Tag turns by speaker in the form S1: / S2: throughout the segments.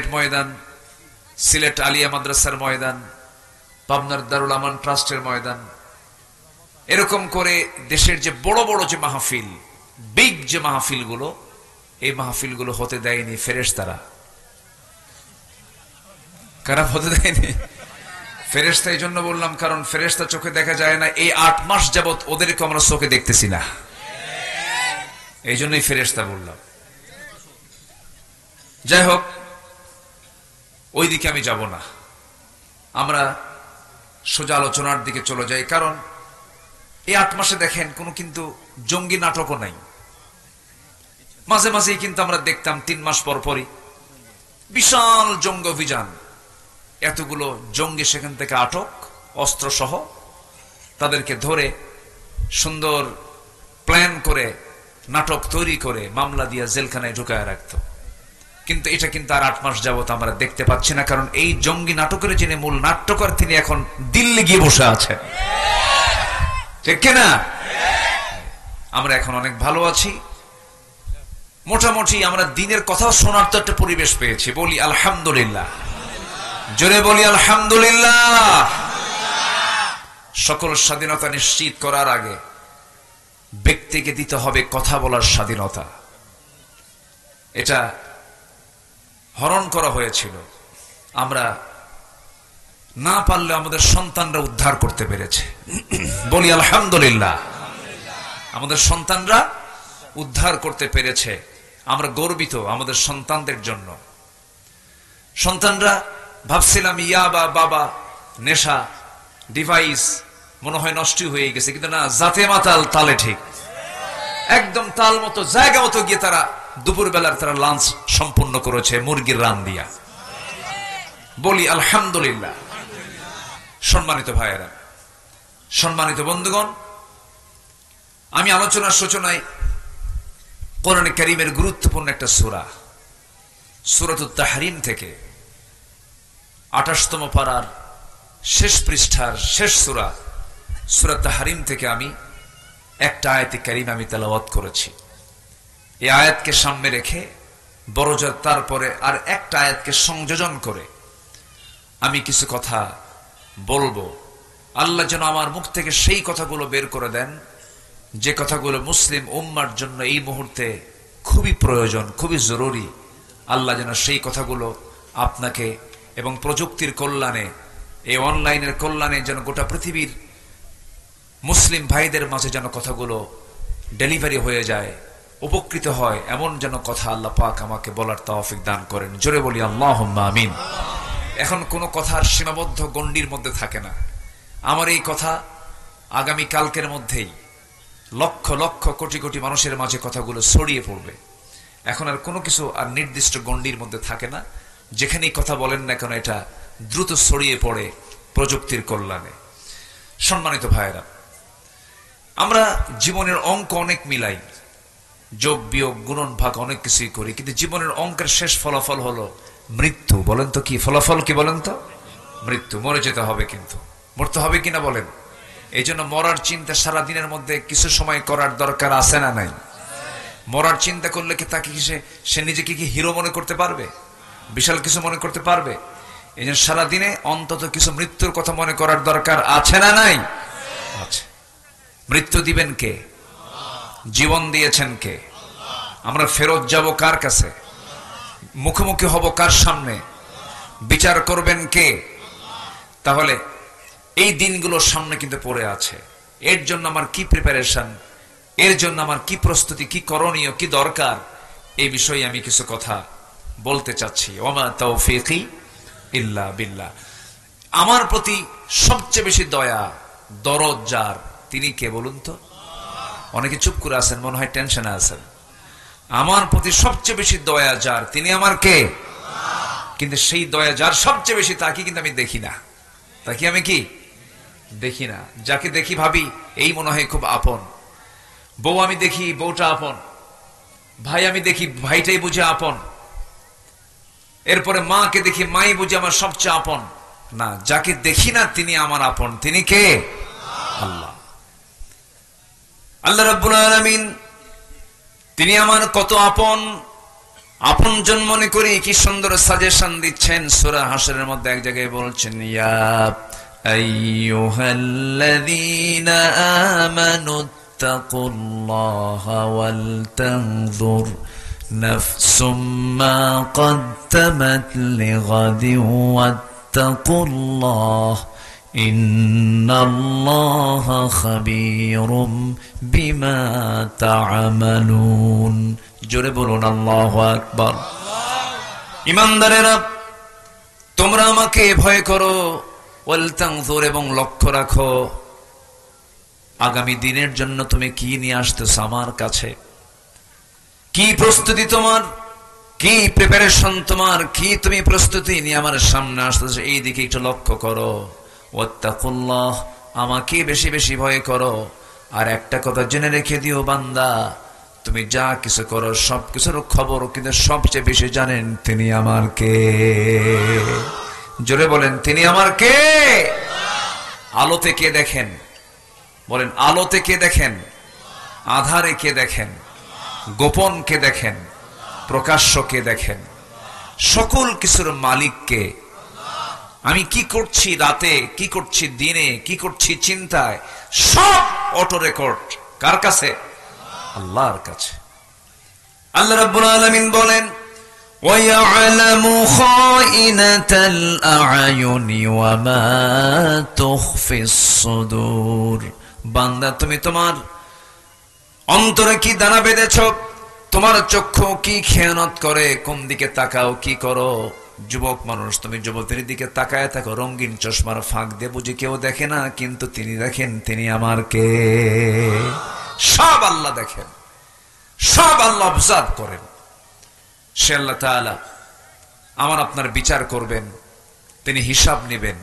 S1: সিলেট ময়দান, সিলেট আলিয়া মাদ্রাসার ময়দান, পাবনার দারুল আমান ট্রাস্টের ময়দান, এরকম করে দেশের যে বড় বড় যে মাহফিল, বিগ যে মাহফিলগুলো, এই মাহফিলগুলো হতে দেয়নি ফেরেশতারা। কারা হতে দেয়নি? ফেরেশতা। এই জন্য বললাম, কারণ ফেরেশতা চোখে দেখা যায় না, এই 8 মাস যাবত ওদেরকে আমরা চোখে দেখতেছি না, এই জন্যই ফেরেশতা বললাম। যাই হোক, ওই দিকে আমি যাব না, আমরা সোজা আলোচনার দিকে চলে যাই। কারণ এই 8 মাসে দেখেন কোনো কিন্তু জঙ্গি নাটকও নাই। মাঝে মাঝেই কিন্তু আমরা দেখতাম 3 মাস পর পরই বিশাল জঙ্গি অভিযান, এতগুলো জঙ্গি সেখান থেকে আটক, অস্ত্র সহ তাদেরকে ধরে সুন্দর প্ল্যান করে নাটক তৈরি করে মামলা দিয়ে জেলখানায় ঢুকায় রাখত। কিন্তু এটা কিন্তু আর 8 মাস যাবত আমরা দেখতে পাচ্ছি না, কারণ এই জঙ্গি নাটকের যিনি মূল নাট্যকার, তিনি এখন দিল্লি গিয়ে বসে আছেন, ঠিক কিনা? আমরা এখন অনেক ভালো আছি, মোটামুটি আমরা দিনের কথা শোনার তো একটা পরিবেশ পেয়েছি। বলি আলহামদুলিল্লাহ, জোরে বলি আলহামদুলিল্লাহ। সকল স্বাধীনতা নিশ্চিত করার আগে ব্যক্তিকে দিতে হবে কথা বলার স্বাধীনতা। এটা হরণ করা হয়েছিল, আমরা না পারলে আমাদের সন্তানরা উদ্ধার করতে পেরেছে। বলি আলহামদুলিল্লাহ, আমাদের সন্তানরা উদ্ধার করতে পেরেছে, আমরা গর্বিত আমাদের সন্তানদের জন্য। সন্তানরা ভাবছিলাম ইয়াবা, বাবা, নেশা, ডিভাইস মনে হয় নষ্ট হয়ে গেছে, কিন্তু না, জাতে মাতাল তালে ঠিক, একদম তাল মতো জায়গা মতো গিয়ে তারা দুপুর বেলার তারা লাঞ্চ সম্পূর্ণ করেছে মুরগির রান দিয়া। বলি আলহামদুলিল্লাহ। সম্মানিত ভাইয়েরা, সম্মানিত বন্ধুগণ, আমি আলোচনার সূচনায় কোরআনে কারীমের গুরুত্বপূর্ণ একটা সূরা, সূরাতুত তাহরিম থেকে 28তম পারার শেষ পৃষ্ঠার শেষ সূরা, সূরা তাহরিম থেকে আমি একটা আয়াতে কারীমা আমি তেলাওয়াত করেছি। এই আয়াতকে সামনে রেখে বড়জোর তারপরে আর একটা আয়াতকে সংযোজন করে আমি কিছু কথা বলবো। আল্লাহ যেন আমার মুখ থেকে সেই কথাগুলো বের করে দেন যে কথাগুলো মুসলিম উম্মার জন্য এই মুহূর্তে খুবই প্রয়োজন, খুবই জরুরি। আল্লাহ যেন সেই কথাগুলো আপনাকে এবং প্রযুক্তির কল্যাণে, এই অনলাইনের কল্যাণে যেন গোটা পৃথিবীর মুসলিম ভাইদের মাঝে যেন কথাগুলো ডেলিভারি হয়ে যায়, উপকৃত হয়, এমন যেন কথা আল্লাহ পাক আমাকে বলার তৌফিক দান করেন। জোরে বলি আল্লাহুম্মা আমিন। এখন কোনো কথার সীমাবদ্ধ গণ্ডির মধ্যে থাকে না। আমার এই কথা আগামী কালকের মধ্যেই লক্ষ লক্ষ কোটি কোটি মানুষের মাঝে কথাগুলো ছড়িয়ে পড়বে। এখন আর কোনো কিছু আর নির্দিষ্ট গণ্ডির মধ্যে থাকে না, যেখানেই কথা বলেন না কেন এটা দ্রুত ছড়িয়ে পড়ে প্রযুক্তির কল্যাণে। সম্মানিত ভাইয়েরা, আমরা জীবনের অঙ্ক অনেক মিলাই, যোগ বিয়োগ গুণন ভাগ অনেক কিছুই করি, কিন্তু জীবনের অঙ্কের শেষ ফলাফল হলো মৃত্যু। বলেন তো কি ফলাফল? কি বলেন তো? মৃত্যু। মরে যেতে হবে, কিন্তু মরতে হবে কিনা বলেন? এই জন্য মরার চিন্তা সারা দিনের মধ্যে কিছু সময় করার দরকার আছে না নাই? মরার চিন্তা করলে কি তাকে সে নিজেকে কি হিরো মনে করতে পারবে? বিশাল কিছু মনে করতে পারবে? এই জন্য সারা দিনে অন্তত কিছু মৃত্যুর কথা মনে করার দরকার আছে না নাই? আছে। মৃত্যু দিবেন কে? জীবন দিয়েছেন কে? আমরা ফেরত যাব কার কাছে? মুখোমুখি হব কার সামনে? বিচার করবেন কে? তাহলে এই দিনগুলো সামনে কিন্তু পড়ে আছে। এর জন্য আমার কি প্রিপারেশন, এর জন্য আমার কি প্রস্তুতি, কি করণীয়, কি দরকার, এই বিষয়ে আমি কিছু কথা বলতে চাচ্ছি। ওমা তাওফীকি ইল্লা বিল্লাহ। আমার প্রতি সবচেয়ে বেশি দয়া দরদ যার, তিনি কে বলুন তো? অনেকে চুপ করে আছেন, মনে হয় টেনশনে আছেন। আমার প্রতি সবচেয়ে বেশি দয়া যার, তিনি আমার কে? কিন্তু সেই দয়া যার সবচেয়ে বেশি, তাকে কিন্তু আমি দেখি না। তাকে আমি কি দেখি না। যাকে দেখি ভাবি এই মনে হয় খুব আপন। বউ আমি দেখি বউটা আপন, ভাই আমি দেখি ভাইটাই বুঝে আপন, এরপরে মাকে দেখি মাই বুঝে আমার সবচেয়ে আপন। না, যাকে দেখি না তিনি আমার আপন। তিনি কে? আল্লাহ। আল্লাহ রাব্বুল আলামিন তিনি আমার কত আপন আপনজন মনে করি কি সুন্দর সাজেশন দিচ্ছেন। সূরা হাশরের মধ্যে এক জায়গায় বলছেন, ইয়া আইয়ুহাল্লাযীনা আমানুত্তাকুল্লাহা ওয়াল তানজুর নাফসুম মা কদ্দামাত লিগাদিন ওয়াত্তাকুল্লাহ ইন্নাল্লাহা খাবীরুম বিমা তা'মালুন। জোরে বলুন আল্লাহু আকবার। ঈমানদারেরা, তোমরা আমাকে ভয় করো, ওয়াল তানজুর, এবং লক্ষ্য রাখো আগামী দিনের জন্য তুমি কি নিয়ে আসতেছ আমার কাছে, কি প্রস্তুতি তোমার, কি প্রিপারেশন তোমার, কি তুমি প্রস্তুতি নিয়ে আমার সামনে আসতেছ, এই দিকে একটু লক্ষ্য করো। ওয়াত্তাকুল্লাহ, আমাকে বেশি বেশি ভয় করো। আর একটা কথা জেনে রেখে দিও বান্দা, তুমি যা কিছু করো সব কিছুর খবর কিন্তু সবচেয়ে বেশি জানেন তিনি আমার কে। জোরে বলেন, তিনি আমার কে। আলোতে কে দেখেন? বলেন, আলোতে কে দেখেন? আধারে কে দেখেন? গোপন কে দেখেন? প্রকাশ্য কে দেখেন? সকল কিছুর মালিক কে? আমি কি করছি রাতে, কি করছি দিনে, কি করছি চিন্তায়, সব অটো রেকর্ড কার কাছে? আল্লাহর কাছে। আল্লাহ রাব্বুল আলামিন বলেন, ওয়ায়ালামু খাইনাতাল আ'য়ুনি ওয়া মা তুখফিস সুদূর। বান্দা, তুমি তোমার অন্তরে কি দানা বেঁধেছ, তোমার চক্ষু কি খেয়ানত করে, কোন দিকে তাকাও, কি করো। যুবক মানুষ, তুমি যুবতীর দিকে তাকায় থাকো, রঙিন চশমার ফাঁক দিয়ে বুঝি কেউ দেখে না, কিন্তু তিনি দেখেন তিনি আমার কে। সব আল্লাহ দেখেন, সব আল্লাহ অবজার্ভ করেন। সে আল্লাহ তাআলা আমার আপনার বিচার করবেন, তিনি হিসাব নেবেন।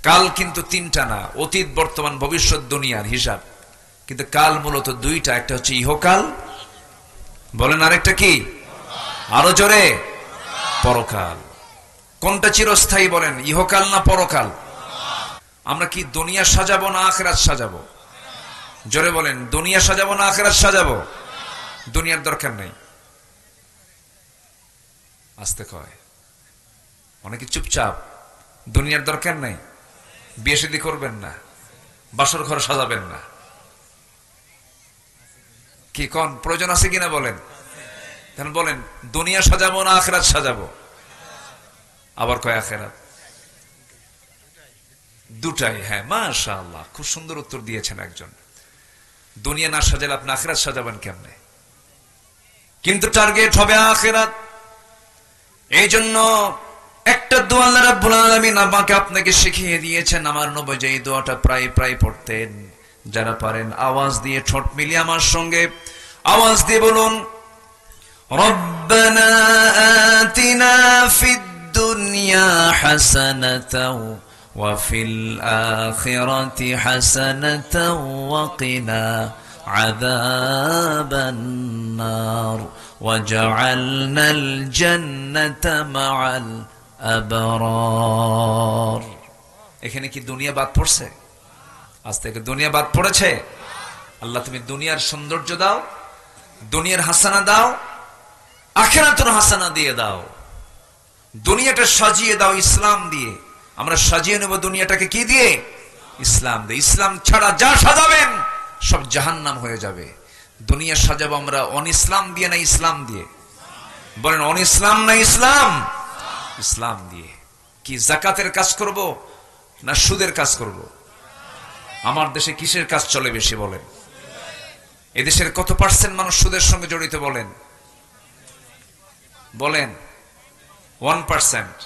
S1: কাল কিন্তু তিনটা না, অতীত বর্তমান ভবিষ্যৎ দুনিয়ার হিসাব। কিন্তু কাল মূলত দুইটা, একটা হচ্ছে ইহকাল, বলেন আরেকটা কি? আরো জোরে, পরকাল। কোনটা চিরস্থায়ী বলেন, ইহকাল না পরকাল? আমরা কি দুনিয়া সাজাবো না আখিরাত সাজাবো? জোরে বলেন, দুনিয়া সাজাবো না আখিরাত সাজাবো? দুনিয়ার দরকার নেই। আস্তে কয়, অনেকে চুপচাপ। দুনিয়ার দরকার নেই, বিয়ে শাদী করবেন না, বাসর ঘর সাজাবেন না। কি কোন প্রয়োজন আছে কিনা বলেন? তাহলে বলেন, দুনিয়া সাজাবো না আখিরাত সাজাবো? আবার কয় আখিরাত। দুটাই। হ্যাঁ, মাশাআল্লাহ, খুব সুন্দর উত্তর দিয়েছেন একজন। দুনিয়া না সাজালে আপনি আখিরাত সাজাবেন কেমনে? কিন্তু টার্গেট হবে আখিরাত। এই জন্য একটা দোয়া আল্লাহ রাব্বুল আলামিন আমাকে আপনাকে শিখিয়ে দিয়েছেন। আমার নবী যে এই দোয়াটা প্রায় প্রায় পড়তেন। যারা পারেন আওয়াজ দিয়ে ঠোঁট মিলিয়ে আমার সঙ্গে আওয়াজ দিয়ে বলুন, রব্বানা আতিনা ফিদ দুনিয়া হাসানাতাও ওয়া ফিল আখিরাতি হাসানাতাও ওয়া কিনা আযাবান নার ওয়াজআলনাল জান্নাতা মাআল আবরার। এখানে কি দুনিয়া বাদ পড়ছে? আজ থেকে দুনিয়া বাদ পড়েছে? আল্লাহ, তুমি দুনিয়ার সৌন্দর্য দাও, দুনিয়ার হাসানা দাও, আখিরাতের হাসানা দিয়ে দাও। দুনিয়াটা সাজিয়ে দাও ইসলাম দিয়ে। আমরা সাজিয়ে নেব দুনিয়াটাকে কি দিয়ে? ইসলাম দিয়ে। ইসলাম ছাড়া যা সাজাবেন সব জাহান্নাম হয়ে যাবে। দুনিয়া সাজাবো আমরা অন ইসলাম দিয়ে না ইসলাম দিয়ে? বলেন, অন ইসলাম না ইসলাম? ইসলাম দিয়ে। কি যাকাতের কাজ করব না সুদের কাজ করব? আমার দেশে কিসের কাজ চলে বেশি বলেন? এদেশের কত পার্সেন্ট মানুষ সুদের সঙ্গে জড়িত বলেন? বলেন 1%।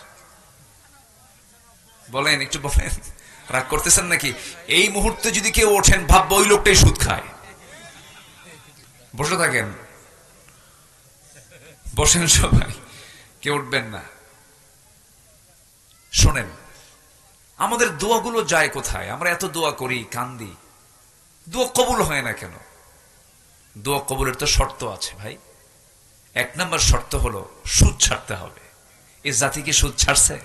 S1: বলেন, একটু বলেন। রাগ করতেছেন নাকি? এই মুহূর্তে যদি কেউ ওঠেন, ভাববো ওই লোকটাই সুদ খায়। বসে থাকেন, বসেন সবাই, কেউ উঠবেন না। শোনেন, আমাদের দোয়াগুলো যায় কোথায়? আমরা এত দোয়া করি, কান্দি, দোয়া কবুল হয় না কেন? দোয়া কবুলের তো শর্ত আছে ভাই। 1 নম্বর শর্ত হলো সুদ ছাড়তে হবে। এই জাতি কি সুদ ছাড়ছে?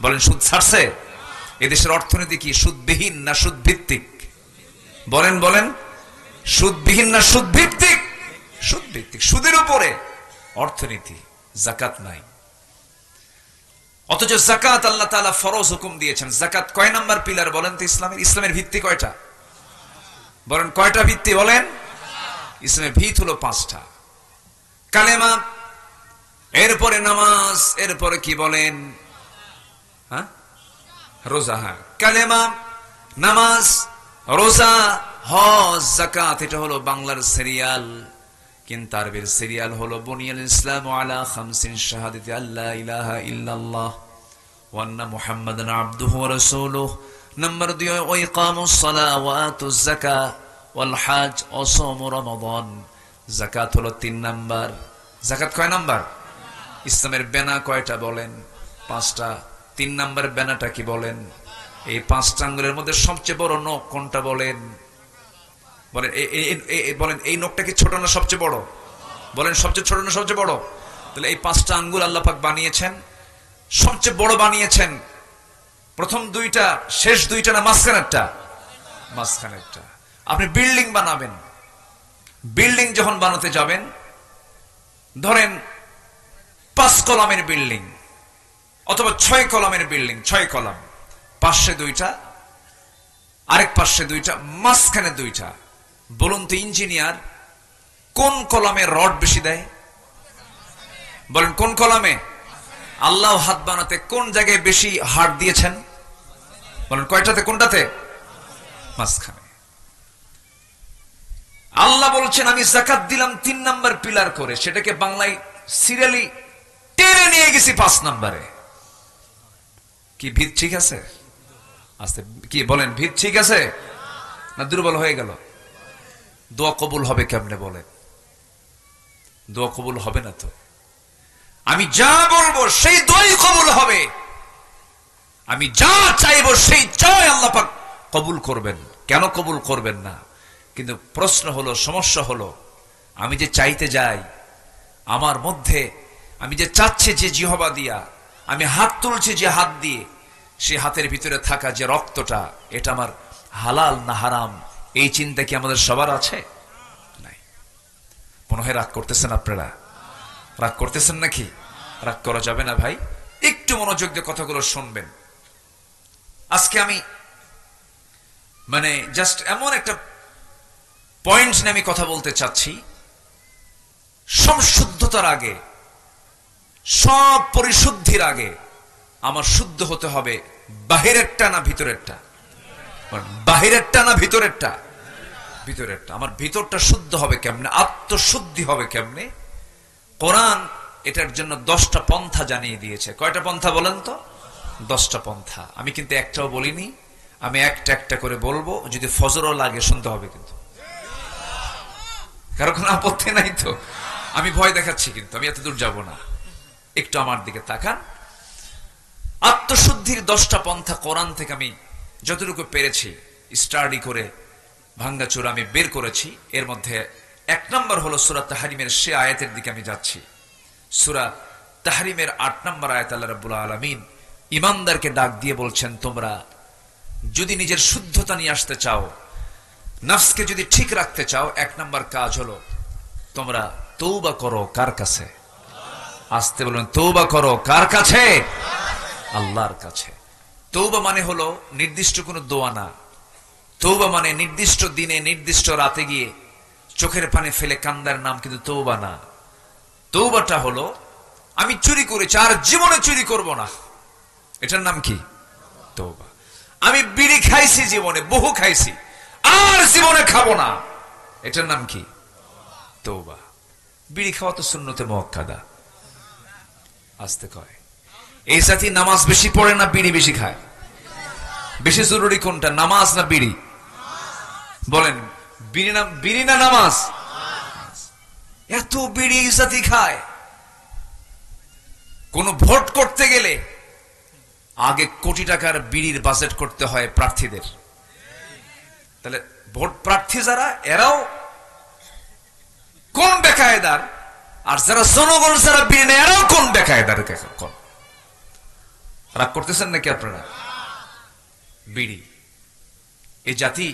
S1: বলেন, সুদ ছাড়ছে? এদেশের অর্থনীতি কি সুদবিহীন না সুদ ভিত্তিক? বলেন বলেন, সুদবিহীন না সুদ ভিত্তিক? সুদ ভিত্তিক। সুদের উপরে অর্থনীতি। জাকাত নাই। অথচ জাকাত আল্লাহ তাআলা ফরজ হুকুম দিয়েছেন। জাকাত কয় নাম্বার পিলার বলেন তো ইসলামের? ইসলামের ভিত্তি কয়টা বলেন? কয়টা ভিত্তি বলেন? ইসলামের ভিত হলো 5টা। কালেমা, এরপরে নামাজ, এরপরে কি বলেন? হ্যাঁ, রোজা। হ্যাঁ, কালেমা, নামাজ, রোজা, হজ, যাকাত। এটা হলো বাংলার সিরিয়াল, কিন্তু আরবির সিরিয়াল হলো বুনিয়াল ইসলামু আলা খামসিন শাহাদাতি আল্লা ইলাহা ইল্লাল্লাহ ওয়া আন্না মুহাম্মাদান আবদুহু ওয়া রাসূলুহু। নাম্বার 2 ওয়া ইকামুস সালাহ ওয়া আতুজ যাকাত ওয়াল হজ ওয়া সাওম রমাদান। যাকাত হলো 3 নাম্বার। যাকাত কয় নাম্বার? ইসলামের বেনা কয়টা বলেন? 5টা। 3 নাম্বার বেনাটা কি বলেন? এই 5টা আঙ্গুলের মধ্যে সবচেয়ে বড় নখ কোনটা বলেন? বলেন বলেন, এই নখটা কি ছোট না সবচেয়ে বড়? বলেন, সবচেয়ে ছোট না সবচেয়ে বড়? তাহলে এই 5টা আঙ্গুল আল্লাহ পাক বানিয়েছেন, সবচেয়ে বড় বানিয়েছেন প্রথম 2টা, শেষ 2টা না মাঝখানেরটা? মাঝখানেরটা। আপনি বিল্ডিং বানাবেন, বিল্ডিং যখন বানাতে যাবেন, ধরেন 5 কলামের বিল্ডিং অথবা 6 কলামের বিল্ডিং, 6 কলাম, পাশে 2টা, আরেক পাশে 2টা, মাঝখানে 2টা। বলুন তো ইঞ্জিনিয়ার কোন কলামে রড বেশি দেয়? বলেন কোন কলামে? আল্লাহ হাত বানাতে কোন জায়গায় বেশি হাড় দিয়েছেন? বলেন কয়টাতে, কোনটাতে? মাঝখানে। আল্লাহ বলছেন আমি যাকাত দিলাম 3 নাম্বার পিলার করে, সেটাকে বাংলায় সিরিয়ালি টেনে নিয়ে গেছি 5 নাম্বারে। কি ভিত ঠিক আছে? আস্তে কি বলেন, ভিত ঠিক আছে না দুর্বল হয়ে গেল? দোয়া কবুল হবে কেমনে বলেন? দোয়া কবুল হবে না তো। আমি যা বলবো সেই দোয়াই কবুল হবে, আমি যা চাইবো সেই চাই আল্লাহ পাক কবুল করবেন। কেন কবুল করবেন না? কিন্তু প্রশ্ন হলো, সমস্যা হলো, আমি যে চাইতে যাই, আমার মধ্যে আমি যে চাচ্ছি যে জিহবা দিয়া, আমি হাত তুলছি যে হাত দিয়ে, সে হাতের ভিতরে থাকা যে রক্তটা, এটা আমার হালাল না হারাম, এই চিন্তা কি আমাদের সবার আছে? নাই। মনে হয় রাগ করতেছেন আপনারা? রাগ করতেছেন নাকি? রাগ করা যাবে না ভাই, একটু মনোযোগ দিয়ে কথাগুলো শুনবেন। আজকে আমি মানে জাস্ট এমন একটা পয়েন্ট নিয়ে আমি কথা বলতে চাচ্ছি। সব শুদ্ধতার আগে, সব পরিশুদ্ধির আগে আমার শুদ্ধ হতে হবে বাহিরেরটা না ভিতরেরটা? বাহিরেরটা না ভিতরেরটা? ভিতরেরটা। আমার ভিতরটা শুদ্ধ হবে কেমনে? আত্মশুদ্ধি হবে কেমনে? কোরআন এটার জন্য 10টা পন্থা জানিয়ে দিয়েছে। কয়টা পন্থা বলেন তো? 10টা পন্থা। আমি কিন্তু একটাও বলিনি, আমি একটা একটা করে বলবো। যদি ফজরও লাগে শুনতে হবে কিন্তু, কারো কোনো আপত্তি নাই তো? আমি ভয় দেখাচ্ছি কিন্তু, আমি এত দূর যাব না, একটু আমার দিকে তাকান। আত্মশুদ্ধির 10টা পন্থা কোরআন থেকে আমি যতটুকু পেরেছি স্টাডি করে ভাঙ্গাচোরা আমি বের করেছি। এর মধ্যে 1 নম্বর হলো সূরা তাহরিমের সে আয়াতের দিকে আমি যাচ্ছি। সূরা তাহরিমের 8 নম্বর আয়াত আল্লাহ রাব্বুল আলামিন ঈমানদারকে ডাক দিয়ে বলছেন, তোমরা যদি নিজের শুদ্ধতা নিয়ে আসতে চাও, নফসকে যদি ঠিক রাখতে চাও, 1 নম্বর কাজ হলো তোমরা তওবা করো। কার কাছে? আসতে বলুন, তওবা করো কার কাছে? আল্লাহর কাছে। তওবা মানে হলো নির্দিষ্ট কোনো দোয়া না। তওবা মানে নির্দিষ্ট দিনে নির্দিষ্ট রাতে গিয়ে চোখের পানি ফেলে কান্দার নাম কিন্তু তওবা না। তওবাটা হলো আমি চুরি করেছি, আর জীবনে চুরি করব না, এটার নাম কি? তওবা। আমি বিড়ি খাইছি, জীবনে বহু খাইছি, আর জীবনে খাবো না, এটার নাম কি? তওবা। বিড়ি খাওয়া তো সুন্নতে মুআক্কাদা। আসতে কয় এই জাতি নামাজ বেশি পড়ে না বিড়ি বেশি খায়? বেশি জরুরি কোনটা, নামাজ না বিড়ি? বলেন, বিড়ি না নামাজ? এত বিড়ি এই জাতি খায়। কোন ভোট করতে গেলে আগে কোটি টাকার বিড়ির বাজেট করতে হয় প্রার্থীদের। তাহলে ভোট প্রার্থী যারা, এরাও কোন বেকায়দার, আর যারা জনগণ যারা বিড়ি নেয়, এরাও কোন বেকায়দার। কোন রাগ করতেছেন নাকি আপনারা? বিড়ি, এই জাতি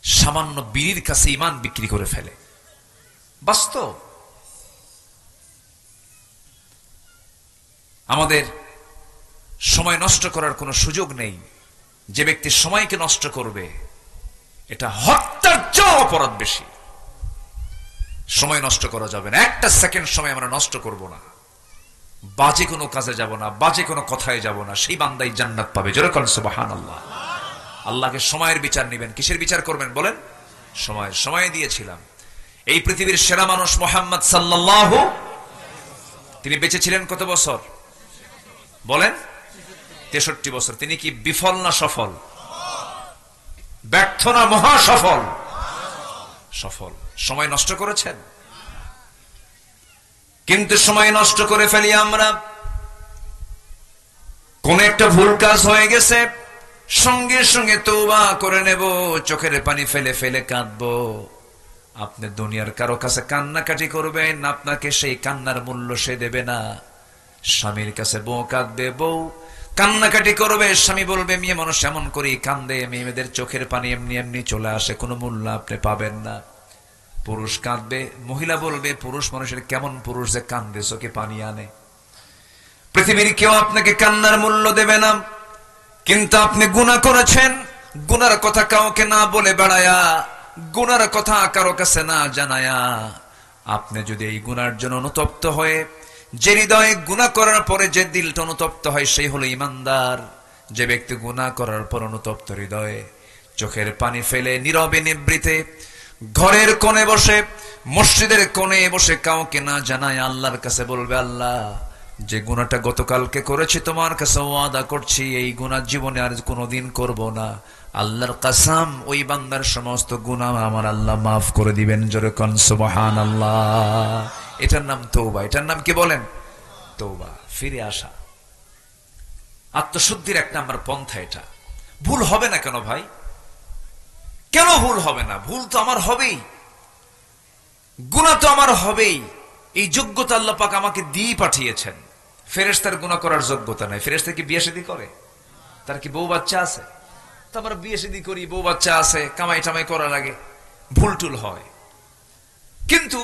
S1: সামান্য বিড়ির কাছে ঈমান বিক্রি করে ফেলে। বাস্তব। আমাদের সময় নষ্ট করার কোনো সুযোগ নেই। যে ব্যক্তি সময়কে নষ্ট করবে এটা হত্যার চেয়ে অপরাধ বেশি। সময় নষ্ট করা যাবে না, একটা সেকেন্ড সময় আমরা নষ্ট করব না, বাজে কোনো কাজে যাব না, বাজে কোনো কথায় যাব না, সেই বান্দাই জান্নাত পাবে। জোরে বলেন সুবহানাল্লাহ। আল্লাহকে সময়ের বিচার নেবেন। কিসের বিচার করবেন বলেন? সময় দিয়েছিলাম। এই পৃথিবীর সেরা মানুষ মুহাম্মদ সাল্লাল্লাহু, তিনি বেঁচে ছিলেন কত বছর বলেন? 63 বছর। তিনি কি বিফল না সফল? ব্যর্থ না মহা সফল? সফল। সময় নষ্ট করেছেন, কিন্তু সময় নষ্ট করে ফেলি আমরা। কোন একটা ভুল কাজ হয়ে গেছে, সঙ্গে সঙ্গে তওবা করে নেব, চোখের পানি ফেলে ফেলে কাঁদবো। আপনি দুনিয়ার কারো কাছে কান্নাকাটি করবেন, আপনাকে সেই কান্নার মূল্য সে দেবে না। স্বামীর কাছে বউ কাঁদবে, বউ কান্নাকাটি করবে, স্বামী বলবে মেয়ে মানুষ এমন করেই কান্দে, মেয়েদের চোখের পানি এমনি এমনি চলে আসে, কোনো মূল্য আপনি পাবেন না। পুরুষ কাঁদবে, মহিলা বলবে পুরুষ মানুষের কেমন পুরুষ যে কান্দে, চোখে পানি আনে। পৃথিবীর কেউ আপনাকে কান্নার মূল্য দেবে না। কিন্তু আপনি গুনাহ করেছেন, গুনার কথা কাউকে না বলে বেড়ায়া, গুনার কথা কারো কাছে না জানায়া, আপনি যদি এই গুনার জন্য অনুতপ্ত হয়ে, যে হৃদয়ে গুনাহ করার পরে যে দিলটা অনুতপ্ত হয় সেই হলো ইমানদার। যে ব্যক্তি গুনাহ করার পর অনুতপ্ত হৃদয়ে চোখের পানি ফেলে নীরবে নিবৃতে ঘরের কোণে বসে, মসজিদের কোণে বসে কাউকে না জানায় আল্লাহর কাছে বলবে, আল্লাহ যে গুনাহটা গতকালকে করেছি তোমার কাছে ওয়াদা করছি এই গুনাহ জীবনে আর কোনোদিন করব না। আল্লাহর কসম, ওই বান্দার সমস্ত গুনাহ আমার আল্লাহ মাফ করে দিবেন। জোরে কোন সুবহানাল্লাহ। এটার নাম তওবা। এটার নাম কি বলেন? তওবা, ফিরে আসা। আত্মশুদ্ধির এক নাম্বার পন্থা এটা। ভুল হবে না কেন ভাই? কেন ভুল হবে না? ভুল তো আমার হবেই, গুনাহ তো আমার হবেই। এই যোগ্যতা আল্লাহ পাক আমাকে দিয়ে পাঠিয়েছেন। ফেরেশতার গুনাহ করার যোগ্যতা নাই। ফেরেশতা কি বিয়ে শাদী করে? তার কি বউ বাচ্চা আছে? তো আমরা বিয়ে শাদী করি, বউ বাচ্চা আছে, কামাই টামাই করার আগে ভুল টুল হয়। কিন্তু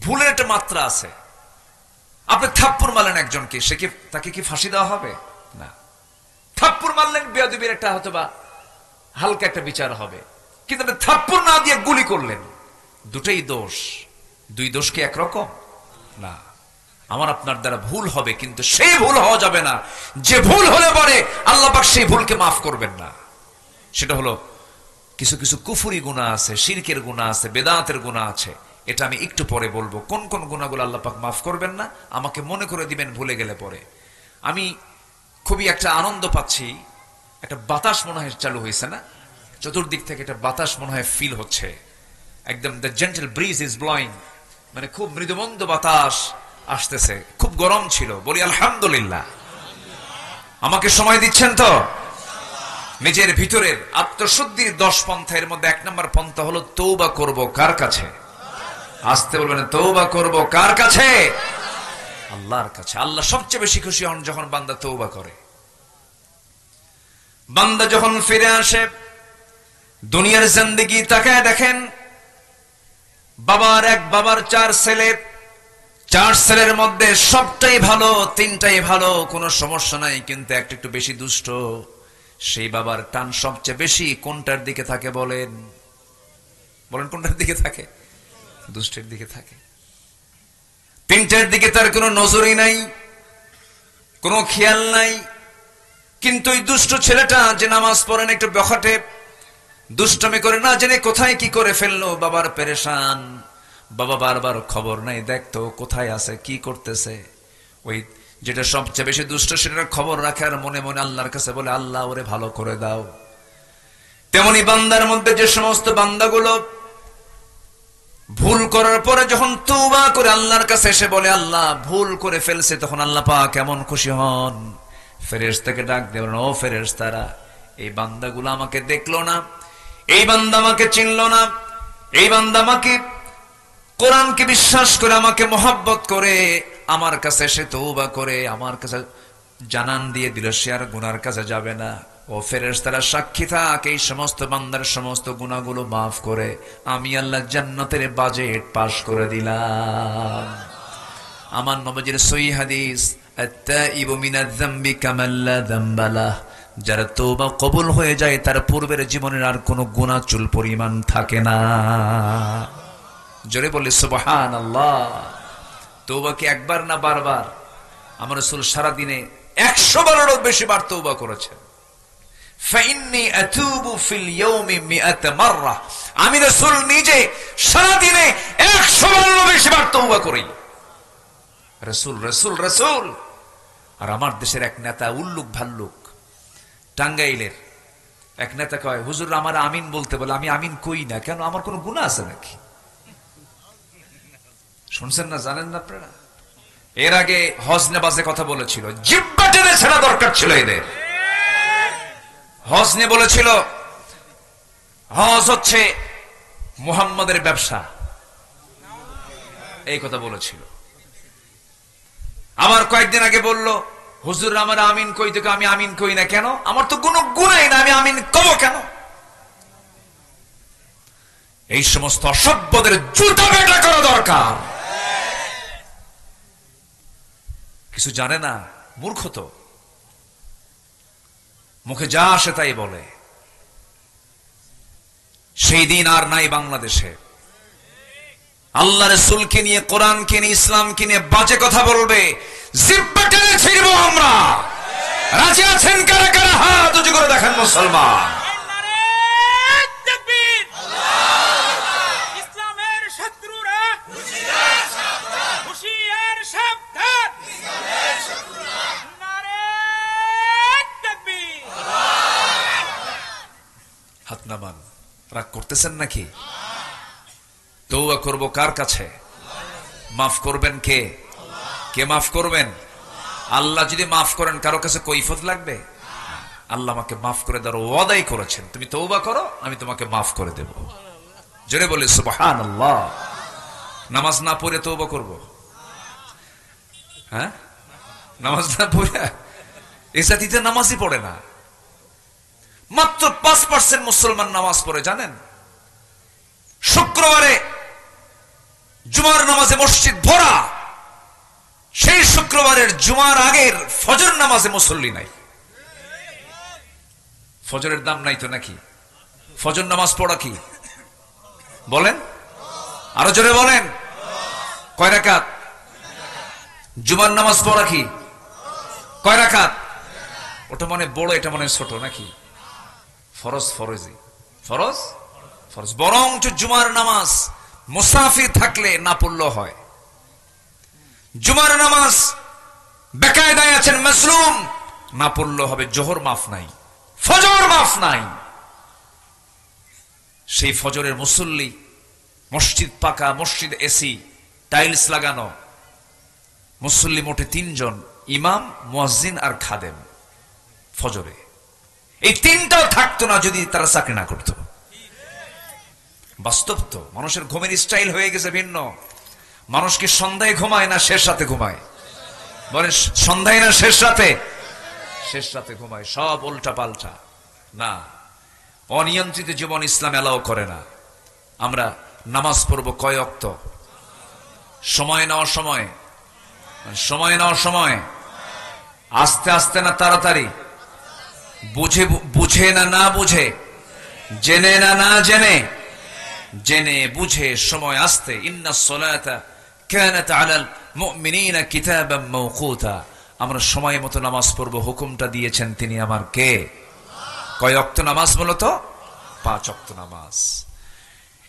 S1: ভুলের একটা মাত্রা আছে। আপনি থাপ্পড় মারলেন একজনকে, সে কি, তাকে কি ফাঁসি দেওয়া হবে? না। থাপ্পড় মারলেন, বেয়াদবির একটা হয়তো বা হালকা একটা বিচার হবে। কিন্তু আপনি থাপ্পড় না দিয়ে গুলি করলেন, দুটোই দোষ। দুই দোষ কি একরকম? না। আমার আপনার দ্বারা ভুল হবে, কিন্তু সেই ভুল হওয়া যাবে না যে ভুল হলে পরে আল্লাহ পাক সেই ভুলকে মাফ করবেন না। সেটা হলো কিছু কিছু কুফরি গুনাহ আছে, শিরকের গুনাহ আছে, বেদাতের গুনাহ আছে। এটা আমি একটু পরে বলবো, কোন কোন গুনাহগুলো আল্লাহ পাক মাফ করবেন না, আমাকে মনে করে দিবেন ভুলে গেলে পরে। আমি খুবই একটা আনন্দ পাচ্ছি, একটা বাতাস মনে হয় চালু হয়েছে না, চতুর্দিক থেকে একটা বাতাস মনে হয় ফিল হচ্ছে, একদম the gentle bridge is blowing, মানে খুব মৃদুমন্দ বাতাস আসতেছে। খুব গরম ছিল, বলি আলহামদুলিল্লাহ। আমাকে সময় দিচ্ছেন তো? নিজের ভিতরের আত্মশুদ্ধির 10 পন্থার মধ্যে 1 নম্বর পন্থা হলো তওবা করব কার কাছে? আসতে বলবেন, তওবা করব কার কাছে? আল্লাহর কাছে। আল্লাহ সবচেয়ে বেশি খুশি হন যখন বান্দা তওবা করে। বান্দা যখন ফিরে আসে, দুনিয়ার জিন্দেগি তাকায় দেখেন, বাবার 4 ছেলে, 4 ছেলের মধ্যে সবটাই ভালো, 3টাই ভালো, কোনো সমস্যা নাই, কিন্তু একটা একটু বেশি দুষ্ট। সেই বাবার টান সবচেয়ে বেশি কোনটার দিকে থাকে বলেন? বলেন কোনটার দিকে থাকে? দুষ্টের দিকে থাকে। 3টার দিকে তার কোনো নজরই নাই, কোনো খেয়াল নাই। কিন্তু ওই দুষ্ট ছেলেটা যে নামাজ পড়ে না, একটু বখাটে, দুষ্টমি করে, না জেনে কোথায় কি করে ফেললো, বাবার পেরেশান। বাবা বারবার খবর নাই, দেখতো কোথায় আছে, কি করতেছে। ওই যেটা সবচেয়ে বেশি দুষ্ট সেটার খবর রাখে, আর মনে মনে আল্লাহর কাছে বলে, আল্লাহ ওরে ভালো করে দাও। তেমনি বান্দার মধ্যে যে সমস্ত বান্দাগুলো ভুল করার পরে যখন তওবা করে আল্লাহর কাছে এসে বলে, আল্লাহ ভুল করে ফেলছে, তখন আল্লাহ পাক কেমন খুশি হন। ফেরেশতাকে ডাক দিয়ে বলেন, ও ফেরেশতারা, এই বান্দাগুলো আমাকে দেখলো না, এই বান্দা আমাকে চিনলো না, এই বান্দা আমাকে কোরআনকে বিশ্বাস করে, আমাকে মহব্বত করে, আমার কাছে এসে তওবা করে আমার কাছে জানান দিয়ে দিল, সে আর গুনার কাছে যাবে না। ও ফেরেশতারা সাক্ষী থাক, এই সমস্ত বান্দার সমস্ত গুনাহগুলো মাফ করে আমি আল্লাহ জান্নাতের বাজেট পাস করে দিলাম। আমার নবীর সহিহ হাদিস, আত-তাইবু মিনায যামবি কামান লা যামবা লাহ, যার তওবা কবুল হয়ে যায় তার পূর্বের জীবনের আর কোনো গুনাহ চুল পরিমাণ থাকে না। জোরে বলি সুবহানাল্লাহ। তওবা কি একবার না বারবার? আমার রাসূল সারা দিনে 100 বারেরও বেশি বার তওবা করেছেন। ফাইন্নী আতুবু ফিল ইয়াউমি মিআত মাররা, আমি রাসূল নিজে সারা দিনে 100 বারেরও বেশি বার তওবা করি। রাসূল রাসূল রাসূল। আর আমার দেশের এক নেতা উল্লুক ভাল্লুক, টাঙ্গাইলের এক নেতা কয়, হুজুর আমার আমিন বলতে বলে, আমি আমিন কই না কেন, আমার কোনো গুনাহ আছে নাকি? শুনছেন না, জানেন না আপনারা? এর আগে হজ নেবাজে কথা বলেছিল, জিহ্বা টেনে ছেড়া দরকার ছিল এদের। হজ নিয়ে বলেছিল হজ হচ্ছে মুহাম্মাদের ব্যবসা, এই কথা বলেছিল। আবার কয়েকদিন আগে বলল, হুজুর আমার আমিন কই থেকে, আমি আমিন কই না কেন, আমার তো কোনো গুনাহই না, আমি আমিন কব কেন? এই সমস্ত অসভ্যদের জুতা বেটা করা দরকার। কিছু জানে না, মূর্খ তো, মুখে যা আসে তাই বলে। সেই দিন আর নাই বাংলাদেশে। আল্লাহ রাসূলকে নিয়ে, কোরআনকে নিয়ে, ইসলামকে নিয়ে বাজে কথা বলবে, জিহ্বা টেনে ছিড়ব আমরা। রাজি আছেন কারা কারা? হাত উঁচু করে দেখেন মুসলমান।
S2: ইসলামের শত্রুরা হুঁশিয়ার সাবধান, নারে তাকবীর।
S1: হাত নামান। রাগ করতেছেন নাকি? তওবা করব কার কাছে? মাফ করবেন কে? কে মাফ করবেন? আল্লাহ যদি মাফ করেন কারো কাছে কৈফিয়ত লাগবে? আল্লাহ আমাকে মাফ করে দেওয়ার ওয়াদাই করেছেন, তুমি তওবা করো আমি তোমাকে মাফ করে দেব। জোরে বলি সুবহানাল্লাহ। নামাজ না পড়ে তওবা করব? হ্যাঁ, নামাজ না পড়ে? এই জাতিতে নামাজই পড়ে না। মাত্র 5% মুসলমান নামাজ পড়ে, জানেন? শুক্রবারে জুমার নামাজে মসজিদ ভরা, সেই শুক্রবারের জুমার আগের ফজর নামাজে মুসল্লি নাই। ফজরের দাম নাই তো নাকি? ফজর নামাজ পড়া কি বলেন? আরো জোরে বলেন। কয় রাকাত? জুমার নামাজ পড়া কি কয় রাকাত? ওটা মনে বড়, এটা মনে ছোট নাকি? ফরজ ফরজি, ফরজ ফরজ। বরং জুমার নামাজ মুসাফির থাকলে না পড়লেও হয়। জুমার নামাজ বেকায়দায় আছেন, মাসলুম, না পড়লেও হবে। জোহর মাফ নাই, ফজর মাফ নাই। সেই ফজরের মুসল্লি, মসজিদ পাকা, মসজিদ এসি, টাইলস লাগানো, মুসল্লি মোটে 3 জন, ইমাম, মুয়াজ্জিন আর খাদেম। ফজরে এই 3টাও থাকতো না যদি তারা চাকরি না করতো। বাস্তব তো, মানুষের ঘুমের স্টাইল হয়ে গেছে ভিন্ন। মানুষ কি সন্ধ্যায় ঘুমায় না শেষ রাতে ঘুমায়? বলে সন্ধ্যায় না শেষ রাতে? শেষ রাতে ঘুমায়। সব উল্টা পাল্টা। না, অনিয়ন্ত্রিত জীবন ইসলাম এলাও করে না। আমরা নামাজ পড়বো কয় ওয়াক্ত? সময় নেওয়ার সময়, সময় নেওয়ার সময়, আস্তে আস্তে না তাড়াতাড়ি, বুঝে বুঝে না না বুঝে, জেনে না না জেনে, জেনে বুঝে সময় আসতে। ইন্নাস সালাতা কানাত আলাল মুমিনিনা কিতাবাম মাওকুতা। আমরা সময় মতো নামাজ পড়ব, হুকুমটা দিয়েছেন তিনি আমার কে? কয় ওয়াক্ত নামাজ? বলতো 5 ওয়াক্ত নামাজ।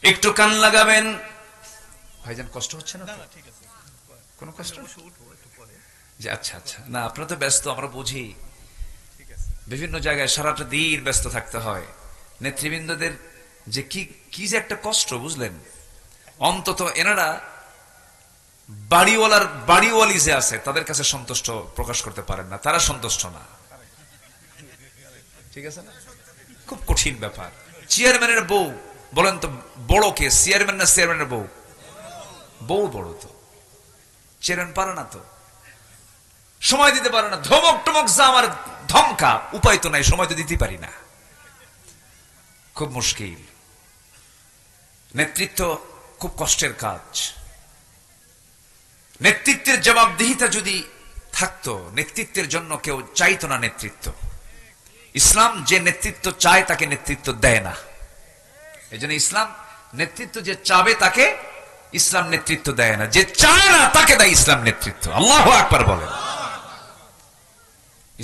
S1: একটু কান লাগাবেন। ভাইজান কষ্ট হচ্ছে না? ঠিক আছে, কোনো কষ্ট? যে আচ্ছা আচ্ছা, না আপনারা তো ব্যস্ত, আমরা বুঝি। বিভিন্ন জায়গায় সারাটা দিন ব্যস্ত থাকতে হয়। নেতৃবৃন্দদের যে কি যে একটা কষ্ট, বুঝলেন? অন্তত এনারা বাড়িওয়ালি যে আছে তাদের কাছে সন্তুষ্ট প্রকাশ করতে পারেন না, তারা সন্তুষ্ট না। ঠিক আছে না? খুব কঠিন ব্যাপার। চেয়ারম্যানের বউ, বলেন তো বড় কে, চেয়ারম্যান না চেয়ারম্যানের বউ? বউ বড় তো, চেয়ারম্যান পারে না তো, সময় দিতে পারে না। ধমক টমক যা আমার ধমকা, উপায় তো নাই, সময় তো দিতে পারি না। খুব মুশকিল। নেতৃত্ব খুব কষ্টের কাজ। নেতৃত্বের জবাবদিহিতা যদি থাকতো, নেতৃত্বের জন্য কেউ চাইতো না নেতৃত্ব। ইসলাম যে নেতৃত্ব চায় তাকে নেতৃত্ব দেয় না। এই জন্য ইসলাম নেতৃত্ব যে চাবে তাকে ইসলাম নেতৃত্ব দেয় না, যে চায় না তাকে দেয় ইসলাম নেতৃত্ব। আল্লাহু আকবার বলেন।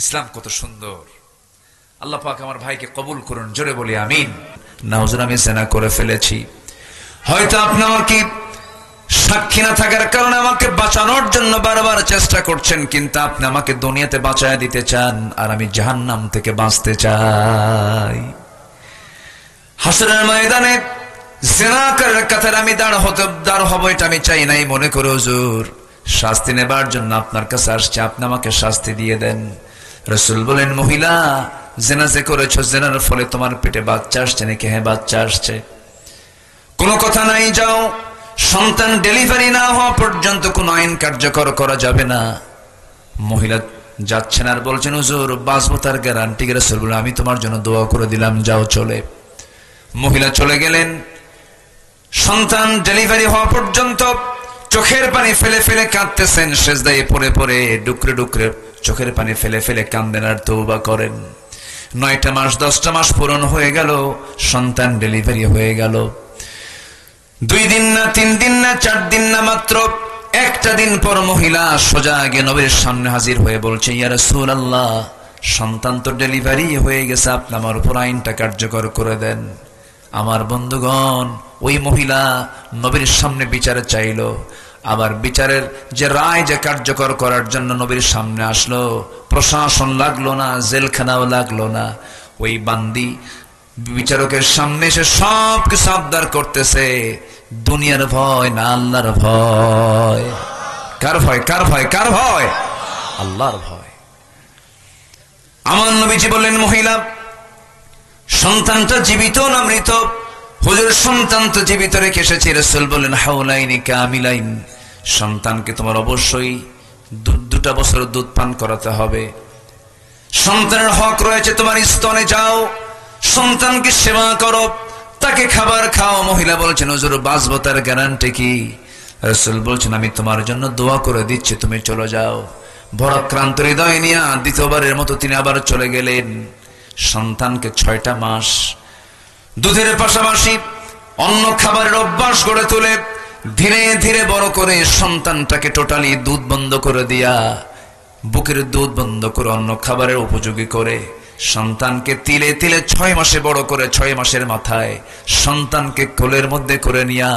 S1: ইসলাম কত সুন্দর। আল্লাহ পাক আমার ভাইকে কবুল করুন, জোরে বলি আমিন। নাউজুর আমি জিনা করে ফেলেছি, হয়তো আপনি আমাকে সাক্ষী না থাকার কারণে আমাকে বাঁচানোর জন্য বারবার চেষ্টা করছেন, কিন্তু আপনি আমাকে দুনিয়াতে বাঁচায় দিতে চান আর আমি জাহান্নাম থেকে বাঁচতে চাই। হাসরের ময়দানে জিনাকারের কাতারে আমি দাঁড় হব, এটা আমি চাই নাই। মনে করে হুজুর শাস্তি নেবার জন্য আপনার কাছে আসছে, আপনি আমাকে শাস্তি দিয়ে দেন। রাসূল বলেন, মহিলা জিনা যে করেছো, জিনার ফলে তোমার পেটে বাচ্চা আসছে নাকি? হ্যাঁ, বাচ্চা আসছে। কোনো কথা নাই, যাও। সন্তান ডেলিভারি না হওয়া পর্যন্ত কোনো আইন কার্যকর করা যাবে না। মহিলা যাচ্ছেন আর বলছেন, হুজুর বাঁচবো তার গ্যারান্টি? রাসূল বলেন, আমি তোমার জন্য দোয়া করে দিলাম, যাও চলে। মহিলা চলে গেলেন। সন্তান ডেলিভারি হওয়া পর্যন্ত চোখের পানি ফেলে ফেলে কাঁদতেছেন, সেজদায় পড়ে পড়ে ডুকরে ডুকরে চোখের পানি ফেলে ফেলে কাঁদেন আর তওবা করেন। 9টা মাস 10টা মাস পূরণ হয়ে গেল, সন্তান ডেলিভারি হয়ে গেল। 2 দিন না 3 দিন না 4 দিন না, মাত্র একটা দিন পর মহিলা সোজা গিয়ে নবীর সামনে হাজির হয়ে বলছে, ইয়া রাসূলুল্লাহ, সন্তান তো ডেলিভারি হয়ে গেছে, আপনি আমার উপর আইনটা কার্যকর করে দেন। আমার বন্ধুগণ, ওই মহিলা নবীর সামনে বিচারে চাইল, আবার বিচারের যে রায় যে কার্যকর করার জন্য নবীর সামনে আসলো, প্রশাসন লাগলো না, জেলখানাও লাগলো না। ওই বান্দি বিচারকের সামনে এসে সব কিছু আবদার করতেছে। দুনিয়ার ভয় না আল্লাহর ভয়? কার ভয়? কার ভয়? কার ভয়? আল্লাহর ভয়। আমার নবীজি বললেন, মহিলা সন্তানটা জীবিত না মৃত? হুজুর সন্তান তো জীবিত রেখে এসেছি। রাসূল বলেন, হাওলাইনি কামিলাইন, সন্তানকে তোমার অবশ্যই 2 বছর দুধ পান করাতে হবে। সন্তানের হক রয়েছে তোমার স্তনে, যাও সন্তানকে সেবা করো, তাকে খাবার খাও। মহিলা বলছেন, হুজুর বাঁচবো তার গ্যারান্টি কি? রাসূল বলছেন, আমি তোমার জন্য দোয়া করে দিচ্ছি, তুমি চলে যাও। ভরাক্রান্ত হৃদয় নিয়ে দ্বিতীয়বারের মতো তিনি আবার চলে গেলেন। সন্তানকে 6টা মাস দুধের পাশাপাশি অন্য খাবারের অভ্যাস গড়ে তুলে ধীরে ধীরে বড় করে সন্তানটাকে টোটালি দুধ বন্ধ করে দিয়া, বুকের দুধ বন্ধ করে অন্য খাবারের উপযোগী করে সন্তানকে তিলে তিলে 6 মাসে বড় করে 6 মাসের মাথায় সন্তানকে কোলের মধ্যে করে নিয়া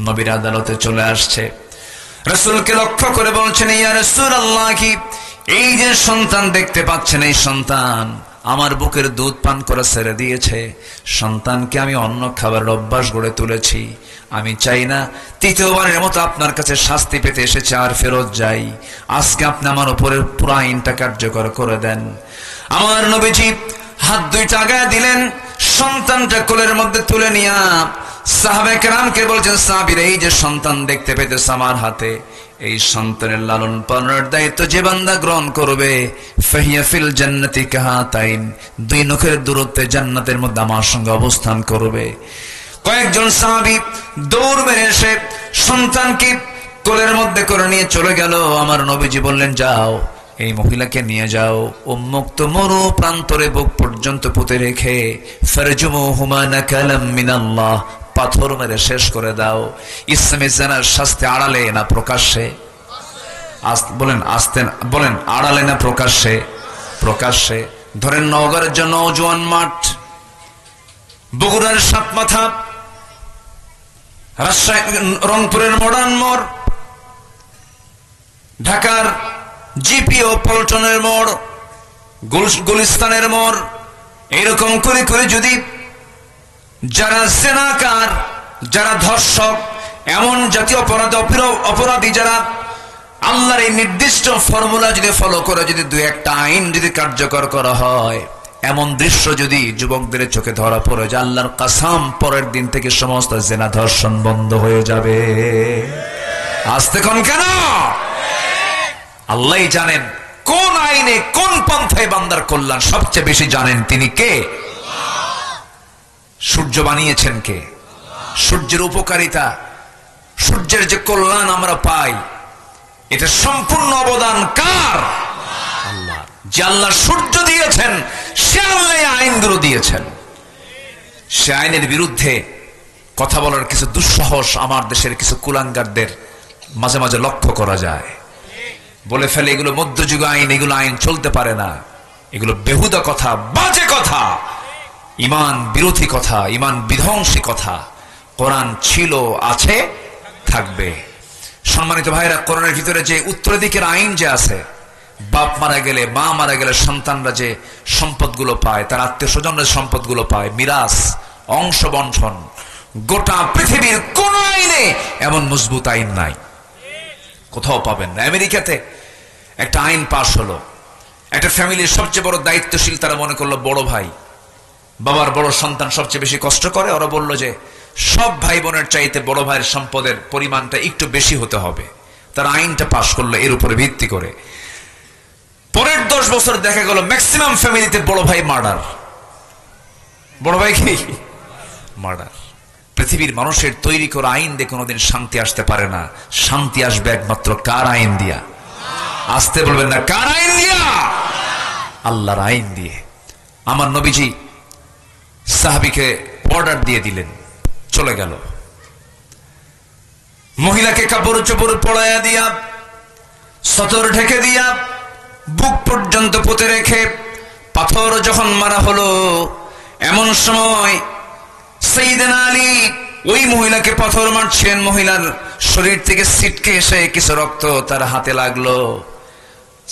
S1: নবীর আদালতে চলে আসছে। রাসূলকে লক্ষ্য করে বলছেন, ইয়া রাসূলুল্লাহ, কি এই যে সন্তান দেখতে পাচ্ছেন, এই সন্তান আমার বুকের দুধ পান করা ছেড়ে দিয়েছে। সন্তানকে আমি অন্য খাবারের অভ্যাস গড়ে তুলেছি। আমি চাই না তৃতীয়বারের মতো আপনার কাছে শাস্তি পেতে এসেছে আর ফেরত যাই। আজকে আপনি আমার উপরে পুরো আইনটা কার্যকর করে দেন। আমার নবীজি হাত 2টা আগায় দিলেন, সন্তানটা কোলের মধ্যে তুলে নিয়া সাহাবায়ে কেরামকে বলছেন, সাহাবীরা এই যে সন্তান দেখতে পেতেছে আমার হাতে, এই সন্তানের লালন পালনের দায়িত্ব যে বান্দা গ্রহণ করবে, ফাহিয়া ফিল জান্নাতি কাহাতাইন, 2 নখের দূরত্বে জান্নাতের মধ্যে আমার সঙ্গে অবস্থান করবে। কয়েকজন সাহাবী দৌড় মেরে এসে সন্তানকে কোলের মধ্যে করে নিয়ে চলে গেল। আমার নবীজি বললেন, যাও এই মহিলাকে নিয়ে যাও, উন্মুক্ত মরু প্রান্তরে বুক পর্যন্ত পুঁতে রেখে ফারজুমুহুমা নাকালাম মিনাল্লাহ, পাথর মেরে শেষ করে দাও। ইসলামে জানার শাস্তি আড়ালে না প্রকাশ্যে? বলেন আড়ালে না প্রকাশ্যে? প্রকাশ্যে। ধরেন নওগাঁর জন্য নওজোয়ান মাঠ, বগুড়ার সাতমাথা, রাজশাহী রংপুরের মডার্ন মোড়, ঢাকার জিপিও পল্টনের মোড়, গুলিস্তানের মোড়, এরকম করে করে যদি যারা জেনাকার, যারা ধর্ষক, এমন জাতীয় অপরাধী যারা আল্লাহর এই নির্দিষ্ট ফর্মুলা যদি ফলো করে যদি 2-1টা আইন যদি কার্যকর করা হয়, এমন দৃশ্য যদি যুবকদের চোখে ধরা পড়ে যে আল্লাহর কসম পরের দিন থেকে সমস্ত জেনা ধর্ষণ বন্ধ হয়ে যাবে। আসতে কোন কেন? আল্লাহই জানেন কোন আইনে কোন পন্থায় বান্দার কল্যাণ সবচেয়ে বেশি জানেন। তিনি কে? সূর্য বানিয়েছেন কে? সূর্যের উপকারিতা, সূর্যের যে কল্যাণ আমরা পাই, এটা সম্পূর্ণ অবদান কার? আল্লাহ। যে আল্লাহ সূর্য দিয়েছেন, সে আল্লাহ আইনগুলো দিয়েছেন। সে আইনের বিরুদ্ধে কথা বলার কিছু দুঃসাহস আমার দেশের কিছু কুলাঙ্গারদের মাঝে মাঝে লক্ষ্য করা যায়। বলে ফেলে এগুলো মধ্যযুগ আইন, এগুলো আইন চলতে পারে না, এগুলো বেহুদা কথা, বাজে কথা, ইমান বিরোধী কথা, ইমান বিধ্বংসী কথা। কোরআন ছিল, আছে, থাকবে। সম্মানিত ভাইরা, কোরআনের ভিতরে যে উত্তরাধিকার আইন যে আছে, বাপ মারা গেলে, মা মারা গেলে সন্তানরা যে সম্পদগুলো পায়, তার আত্মীয় স্বজনরা সম্পদগুলো পায়, মিরাস, অংশ বন্টন, গোটা পৃথিবীর কোন আইনে এমন মজবুত আইন নাই, কোথাও পাবেন না। আমেরিকাতে একটা আইন পাশ হলো, একটা ফ্যামিলির সবচেয়ে বড় দায়িত্বশীল তারা মনে করলো বড় ভাই, বাবার বড় সন্তান সবচেয়ে বেশি কষ্ট করে। ওরা বলল যে সব ভাই বোনের চাইতে বড় ভাইয়ের সম্পদের পরিমাণটা একটু বেশি হতে হবে। তারা আইনটা পাশ করলো এর উপরে ভিত্তি করে। পরের 10 বছর দেখা গেল ম্যাক্সিমাম ফ্যামিলিতে বড় ভাই মার্ডার। বড় ভাই কি মার্ডার। পৃথিবীর মানুষের তৈরি করা আইন দিয়ে কোনোদিন শান্তি আসতে পারে না। শান্তি আসবে একমাত্র কার আইন দিয়া? আসতে বলবেন না, কার আইন দিয়া? আল্লাহর আইন দিয়ে। আমার নবীজি সাহাবীকে অর্ডার দিয়ে দিলেন, চলে গেল। মহিলাকে কাপড় চোপড় পরাইয়া দিয়া, সতর ঢেকে দিয়া, বুক পর্যন্ত পুঁতে রেখে পাথর যখন মারা হলো, এমন সময় সাইয়েদনা আলী ওই মহিলাকে পাথর মারছেন। মহিলার শরীর থেকে ছিটকে এসে কিছু রক্ত তার হাতে লাগলো।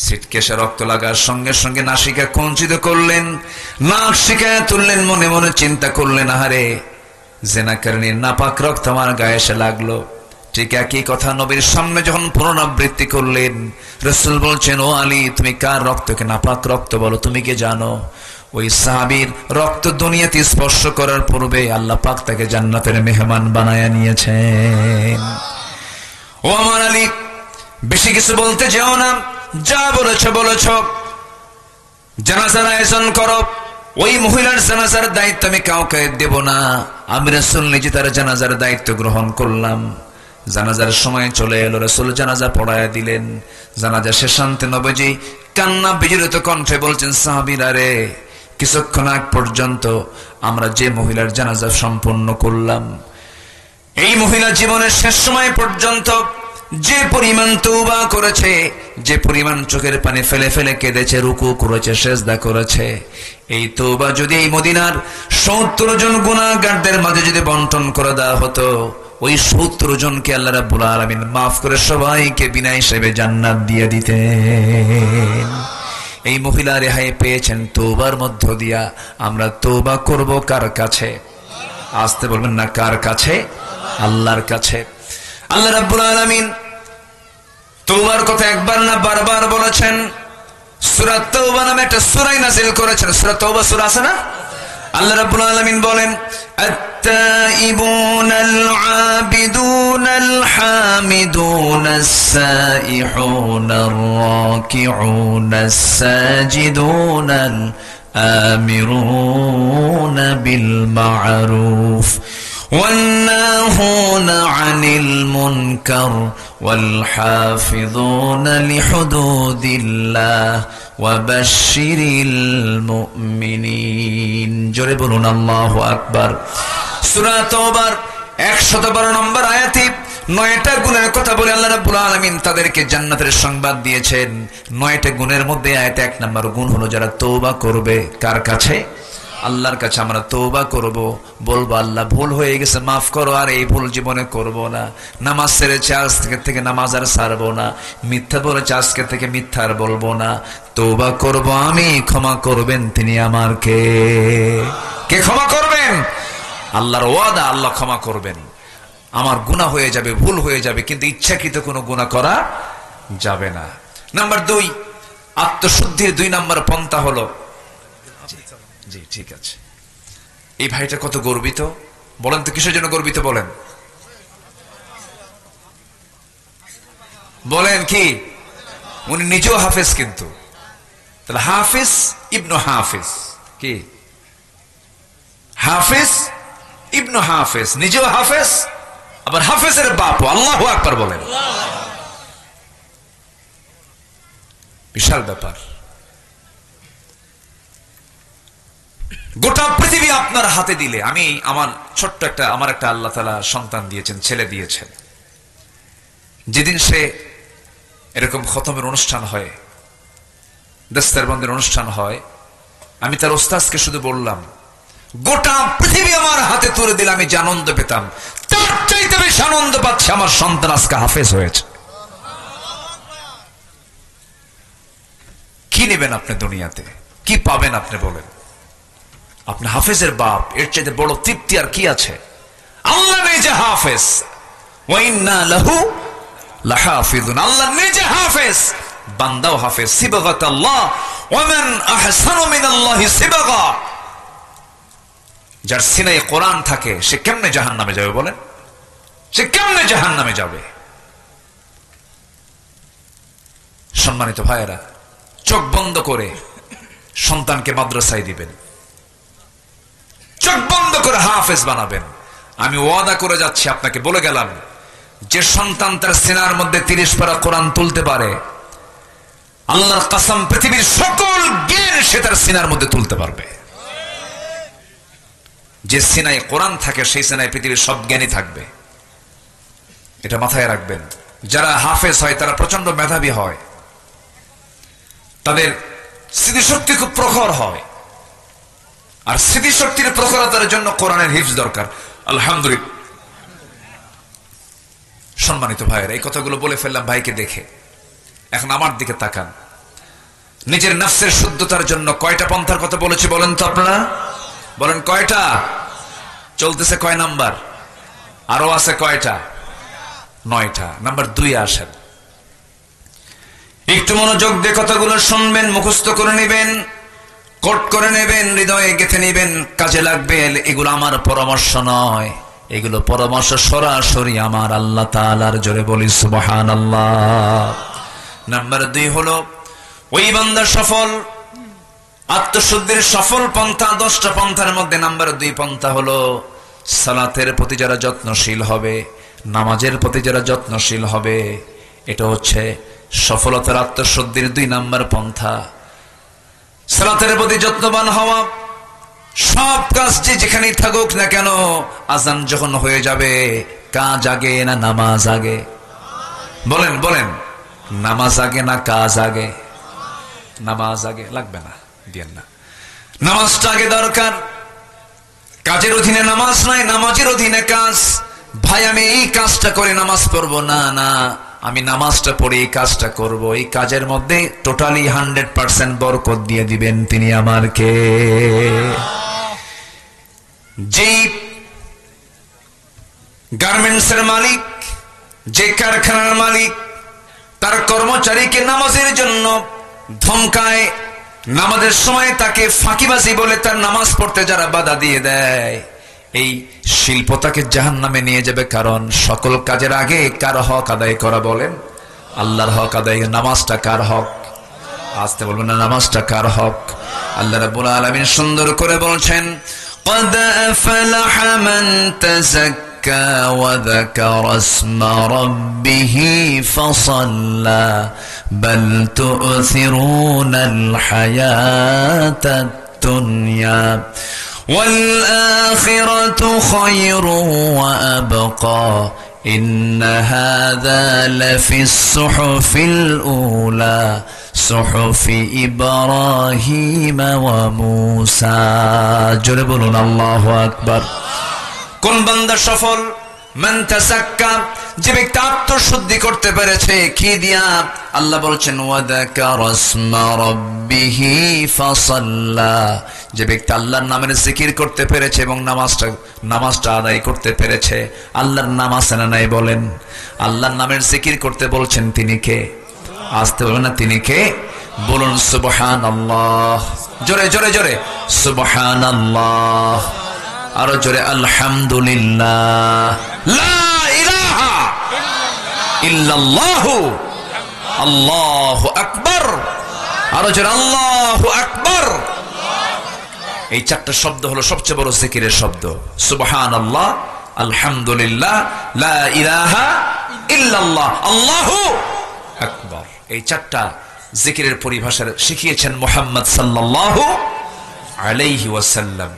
S1: ছিটকে এসে রক্ত লাগার সঙ্গে সঙ্গে নাসিকা কুঞ্চিত করলেন, নাক শিকায় তুললেন, মনে মনে চিন্তা করলেন, আহারে জেনাকারিনীর নাপাক রক্ত আমার গায়ে এসে লাগলো। ঠিক একই কথা নবীর সামনে যখন পুনরাবৃত্তি করলেন, রাসূল বলছেন, ও আলী, তুমি কার রক্তকে নাপাক রক্ত বলো? তুমি কি জানো? ওই সাহাবীর রক্ত দুনিয়াতে স্পর্শ করার পূর্বে আল্লাহ পাক তাকে জান্নাতের মেহমান বানায়া নিয়েছেন। ও আমার আলী, বেশি কিছু বলতে যেও না, যা বলেছো বলেছো। জানাজার আয়োজন করো। ওই মহিলার জানাজার দায়িত্ব আমি কাউকে দেব না, আমি রাসূল নিজে তার জানাজার দায়িত্ব গ্রহণ করলাম। জানাজার সময় চলে এলো, রাসূল জানাজা পড়ায়া দিলেন। জানাজা শেষান্তে নবীজি কান্না বিজড়িত কণ্ঠে বলছেন, সাহাবীরা রে, কিছুক্ষণ আগ পর্যন্ত আমরা যে মহিলার জানাজা সম্পন্ন করলাম, এই মহিলা জীবনের শেষ সময় পর্যন্ত যে পরিমাণ তওবা করেছে, যে পরিমাণ চোখের পানি ফেলে ফেলে কেঁদেছে, রুকু করেছে, সেজদা করেছে, এই তওবা যদি এই মদিনার 70 জন গুনাহগারদের মাঝে যদি বন্টন করে দেওয়া হতো, ওই 70 জনকে আল্লাহ রাব্বুল আলামিন মাফ করে সবাইকে বিনা হিসেবে জান্নাত দিয়ে দিতেন। এই মহিলা রেহাই পেয়েছেন তওবার মধ্য দিয়া। আমরা তওবা করব কার কাছে? আসতে বলবেন না, কার কাছে? আল্লাহর কাছে। আল্লাহ রাব্বুল আলামিন তওবার কথা একবার না বারবার বলেছেন। সূরা তাওবা নামে একটা সূরা নাযিল করেছেন। সূরা তাওবা সূরা আছে না? আল্লাহ রাব্বুল আলামিন বলেন, আত-তাইবুনাল আবিদুনাল হামিদুনাস সাইহুনার রাকিউনাস সাজিদুনাল আমিরুনা বিল মা'রুফ والناهون عن المنكر والحافظون لحدود الله وبشر المؤمنين। জোরে বলুন আল্লাহু আকবার। সূরা তাওবার 112 নম্বর আয়াতে 9টা গুণের কথা বলে আল্লাহ রাব্বুল আলামিন তাদেরকে জান্নাতের সংবাদ দিয়েছেন। 9টা গুণের মধ্যে আয়াতে 1 নম্বর গুণ হলো যারা তওবা করবে। কার কাছে? আল্লাহর কাছে। আমরা তওবা করব, বলবো আল্লাহ ভুল হয়ে গেছে, মাফ করো, আর এই ভুল জীবনে করব না। নামাজ ছেড়েছে, আজকে থেকে নামাজ আর ছাড়বো না। মিথ্যা বলেছে, আজকে থেকে মিথ্যা আর বলবো না। তওবা করব আমি, ক্ষমা করবেন তিনি আমার কে? কে ক্ষমা করবেন? আল্লাহর ওয়াদা, আল্লাহ ক্ষমা করবেন। আমার গুনাহ হয়ে যাবে, ভুল হয়ে যাবে, কিন্তু ইচ্ছাকৃত কোনো গুনাহ করা যাবে না। নাম্বার 2, আত্মশুদ্ধির 2 নম্বর পন্থা হলো, জি ঠিক আছে, এই ভাইটা কত গর্বিত বলেন তো? কিসের জন্য গর্বিত বলেন? বলেন কি? উনি নিজেও হাফেজ, কিন্তু তাহলে হাফিজ ইবনু হাফিজ, কি হাফিজ ইবনু হাফিজ, নিজেও হাফেজ, আবার হাফেজের বাপ। আল্লাহু আকবার বলেন। বিশাল ব্যাপার। গোটা পৃথিবী আপনার হাতে দিলে, আমি আমার ছোট্ট আমার একটা আল্লাহ তাআলা সন্তান দিয়েছেন, ছেলে দিয়েছেন। যেদিন সে এরকম খতমের অনুষ্ঠান হয়, দস্তরবন্দের অনুষ্ঠান হয়, আমি তার ওস্তাদকে শুধু বললাম, গোটা পৃথিবী আমার হাতে তুলে দিলে আমি যে আনন্দ পেতাম, তার চাইতে বেশি আনন্দ পাচ্ছে আমার সন্তান আজকে হাফেজ হয়েছে। কি নেবেন আপনি দুনিয়াতে, কি পাবেন আপনি বলেন? আপনি হাফেজের বাপ, এর চাইতে বড় তৃপ্তি আর কি আছে? আল্লাহ নিজে হাফেজ, ওয়া ইন্না লাহু লাহাফিজুন। আল্লাহ নিজে হাফেজ, বান্দাও হাফেজ। সিবগাতাল্লাহ ওয়া মান আহসানু মিনাল্লাহি সিবগা। যার সিনায় কোরআন থাকে সে কেমনে জাহান্নামে যাবে বলেন? সে কেমনে জাহান্নামে যাবে? সম্মানিত ভাইয়েরা, চোখ বন্ধ করে সন্তানকে মাদ্রাসায় দিবেন, চোখ বন্ধ করে হাফেজ বানাবেন। আমি ওয়াদা করে যাচ্ছি, আপনাকে বলে গেলাম, যে সন্তান তার সিনার মধ্যে 30 পারা কোরআন তুলতে পারে, আল্লাহর কসম পৃথিবীর সকল জ্ঞান সে তার সিনার মধ্যে তুলতে পারবে। যে সিনায় কোরআন থাকে সেই সিনায় পৃথিবীর সব জ্ঞানই থাকবে, এটা মাথায় রাখবেন। যারা হাফেজ হয় তারা প্রচন্ড মেধাবী হয়, তাদের স্মৃতিশক্তি খুব প্রখর হয়, আর স্মৃতিশক্তির প্রখরতার জন্য কোরআনের হিফজ দরকার। আলহামদুলিল্লাহ। সম্মানিত ভাইয়েরা, এই কথাগুলো বলে ফেললাম ভাইকে দেখে। এখন আমার দিকে তাকান। নিজের নফসের শুদ্ধতার জন্য কয়টা পন্থার কথা বলেছি বলেন তো আপনারা? বলেন কয়টা? চলতেছে কয় নাম্বার? আরো আছে কয়টা? 9টা। নাম্বার 2 আসেন। একটু মনোযোগ দিয়ে কথাগুলো শুনবেন, মুখস্থ করে নেবেন, কোট করে নেবেন, হৃদয়ে গেঁথে নেবেন, কাজে লাগবে। এগুলো আমার পরামর্শ নয়, এগুলো পরামর্শ সরাসরি আমার আল্লাহ তাআলার। জোরে বলি সুবহানাল্লাহ। নাম্বার 2 হলো, ওই বান্দা সফল, আত্মশুদ্ধির সফল পন্থা 10টা পন্থার মধ্যে নাম্বার 2 পন্থা হলো সালাতের প্রতি যারা যত্নশীল হবে, নামাজের প্রতি যারা যত্নশীল হবে, এটা হচ্ছে সফলতার আত্মশুদ্ধির 2 নাম্বার পন্থা। সালাতের প্রতি যত্নবান হওয়া। সব কাজ যে যেখানেই থাকুক না কেন, আজান যখন হয়ে যাবে, কাজ আগে না নামাজ আগে? বলেন বলেন, নামাজ আগে না কাজ আগে? নামাজ আগে। লাগবে না, দিয়েন না। নামাজটা আগে দরকার। কাজের অধীনে নামাজ নাই, নামাজের অধীনে কাজ। ভাই আমি এই কাজটা করে নামাজ পড়বো না, না আমি নামাজটা পড়ে এই কাজটা করব, এই কাজের মধ্যে টোটালি 100% বরকত দিয়ে দিবেন তিনি আমার কে? যেই গার্মেন্টসের মালিক, যে কারখানার মালিক, তার কর্মচারীকে নামাজের জন্য ধমকায়, নামাজের সময় তাকে ফাঁকিবাজি বলে তার নামাজ পড়তে যারা বাধা দিয়ে দেয়, এই শিল্প তাকে জাহান্নামে নিয়ে যাবে। কারণ সকল কাজের আগে কার হক আদায় করা? বলেন আল্লাহর হক আদায়। নামাজটা কার হক? আসতে বলবেন না, নামাজটা কার হক? আল্লাহ রাব্বুল আলামিন সুন্দর করে বলছেন, قد أفلح من تزكى وذكر اسم ربه فصلى بل تؤثرون الحياة الدنيا والآخرة خير وأبقى إن هذا لفي الصحف الأولى صحف إبراهيم وموسى জোরে বলুন আল্লাহু আকবার। কোন বান্দা সফল? মান তাসাক্কা, যে ব্যক্তি আত্মশুদ্ধি করতে পেরেছে। কি দিয়া? আল্লাহ বলছেন ওয়াযাকারা ইসমা রাব্বিহি ফাসাল্লা, যে ব্যক্তি আল্লাহর নামের জিকির করতে পেরেছে এবং নামাজটা আদায় করতে পেরেছে। আল্লাহর নাম আছে না নাই বলেন? আল্লাহর নামের জিকির করতে বলছেন, তিনি কে? আসতে বলবেন না, তিনি কে? বলুন সুবহানাল্লাহ। জোরে জোরে জোরে সুবহানাল্লাহ। আরো জোরে আলহামদুলিল্লাহ। লা ইলাহা ইল্লাল্লাহু আল্লাহু আকবার। আরো জোরে আল্লাহু আকবার। এই 4টা শব্দ হলো সবচেয়ে বড় জিকিরের শব্দ। সুবহানাল্লাহ, আলহামদুলিল্লাহ, লা ইলাহা ইল্লাল্লাহ, আল্লাহু আকবার। এই 4টা জিকিরের পরিভাষা শিখিয়েছেন মুহাম্মদ সাল্লাল্লাহু আলাইহি ওয়াসাল্লাম।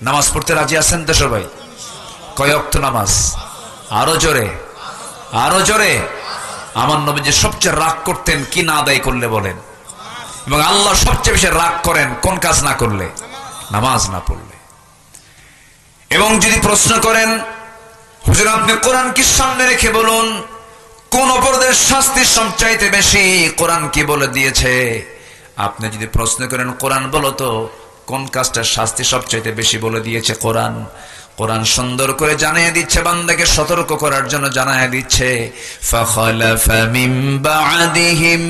S1: নামাজ পড়তে রাজি আছেন তো সবাই? কয় ওয়াক্ত নামাজ? আরো জোরে, আরো জোরে। আমার নবী যে সবচেয়ে রাগ করতেন কি না আদায় করলে বলেন, এবং আল্লাহ সবচেয়ে বেশি রাগ করেন কোন কাজ না করলে? নামাজ না পড়লে। এবং যদি প্রশ্ন করেন হুজুর আপনি কোরআন কি সামনে রেখে বলুন কোন অপরাধের শাস্তি সবচাইতে বেশি, কোরআন কি বলে দিয়েছে? আপনি যদি প্রশ্ন করেন কোরআন বলো তো কোন কাজটার শাস্তি সবচাইতে বেশি বলে দিয়েছে কোরআন, কোরআন সুন্দর করে জানিয়ে দিচ্ছে, বান্দাকে সতর্ক করার জন্য জানিয়ে দিচ্ছে, ফাখালাফা মিন বা'দিহিম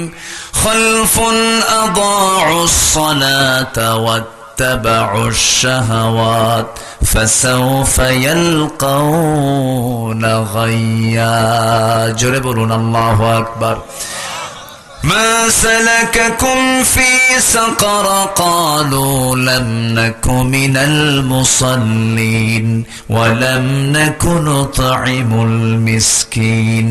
S1: খালফুন আদাউস সালাতা ওয়াত্তাবাউশ শাহাওয়াত ফাসাউফা ইয়ালকাউনা গায়্যা। জোরে বলুন আল্লাহু আকবার। ما سلككم في سقر قالوا لم نك من المصلين ولم نك نطعم المسكين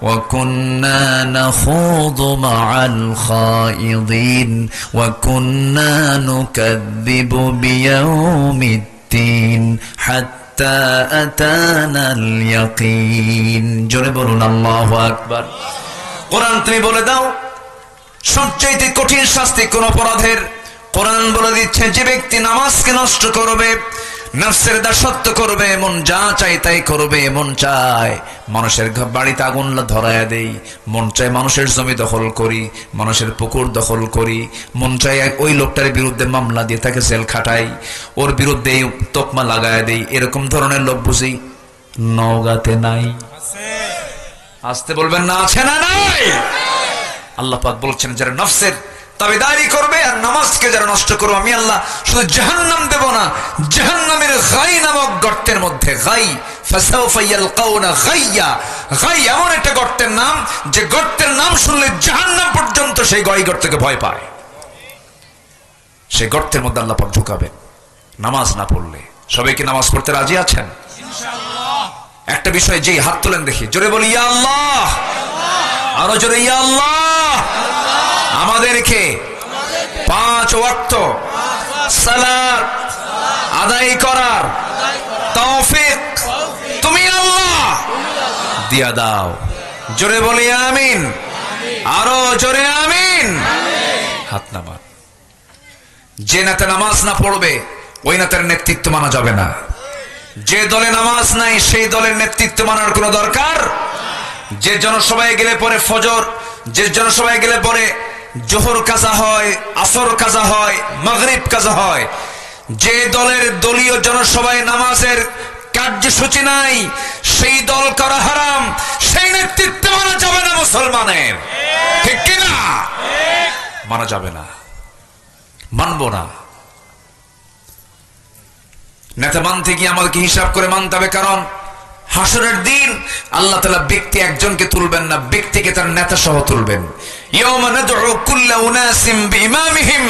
S1: وكنا نخوض مع الخائضين وكنا نكذب بيوم الدين حتى أتانا اليقين। জোরে বলুন আল্লাহু আকবার। কোরআন তুমি বলে দাও সবচাইতে কঠিন শাস্তি কোন অপরাধের? কোরআন বলে দিচ্ছে যে ব্যক্তি নামাজকে নষ্ট করবে, নফসের দাসত্ব করবে, মন যা চাই তাই করবে, মন চায় মানুষের বাড়িতে আগুন ধরায়া দেই, মন চায় মানুষের জমি দখল করি, মানুষের পুকুর দখল করি, মন চায় ওই লোকটার বিরুদ্ধে মামলা দিয়ে তাকে জেল খাটাই, ওর বিরুদ্ধে তকমা লাগায় দেই, এরকম ধরনের লোক বুঝি নওগাঁতে নাই? আসতে বলবেন না, আছে না নাই? আল্লাহ পাক বলছেন যারা নফসের তাবেদারি করবে আর নামাজকে যারা নষ্ট করবে আমি আল্লাহ শুধু জাহান্নাম দেব না, জাহান্নামের গাই নামক গর্তের মধ্যে, গাই ফাসাউফা ইয়ালকাউনা গায়্যা, গাই এমন একটা গর্তের নাম যে গর্তের নাম শুনলে জাহান্নাম পর্যন্ত সেই গাই গর্তকে ভয় পায়। সেই গর্তের মধ্যে আল্লাহ পাক ঢুকাবেন নামাজ না পড়লে। সবাই কি নামাজ পড়তে রাজি আছেন? ইনশাআল্লাহ। একটা বিষয় যেই হাত তোলেন দেখি, জোরে বলি ইয়া আল্লাহ, আরো জোরে ইয়া আল্লাহ। আমাদেরকে 5 ওয়াক্ত সালাত আদায় করার তৌফিক তুমি আল্লাহ দিয়া দাও। জোরে বলি আমিন, আরো জোরে আমিন। হাত নামান। যে নেতা নামাজ না পড়বে ওই নেতার নেতৃত্ব মানা যাবে না। যে দলে নামাজ নাই সেই দলের নেতৃত্ব মানার কোনো দরকার। যে জনসভায় গেলে পরে ফজর, যে জনসভায় গেলে পরে জোহর কাজা হয়, আসর কাজা হয়, মাগরিব কাজা হয়, যে দলের দলীয় জনসভায় নামাজের কার্যসূচি নাই সেই দল করা হারাম, সেই নেতৃত্ব মানা যাবে না মুসলমানের। ঠিক কিনা? মানা যাবে না, মানবো না। নেতা মানতে গিয়ে আমাদেরকে হিসাব করে মানতে হবে, কারণ হাসরের দিন আল্লাহ তাআলা ব্যক্তি একজনকে তুলবেন না, ব্যক্তিকে তার নেতা সহ তুলবেন। ইয়াওমা নাদউ কুল্লা উনাসিম বিইমামিহিম,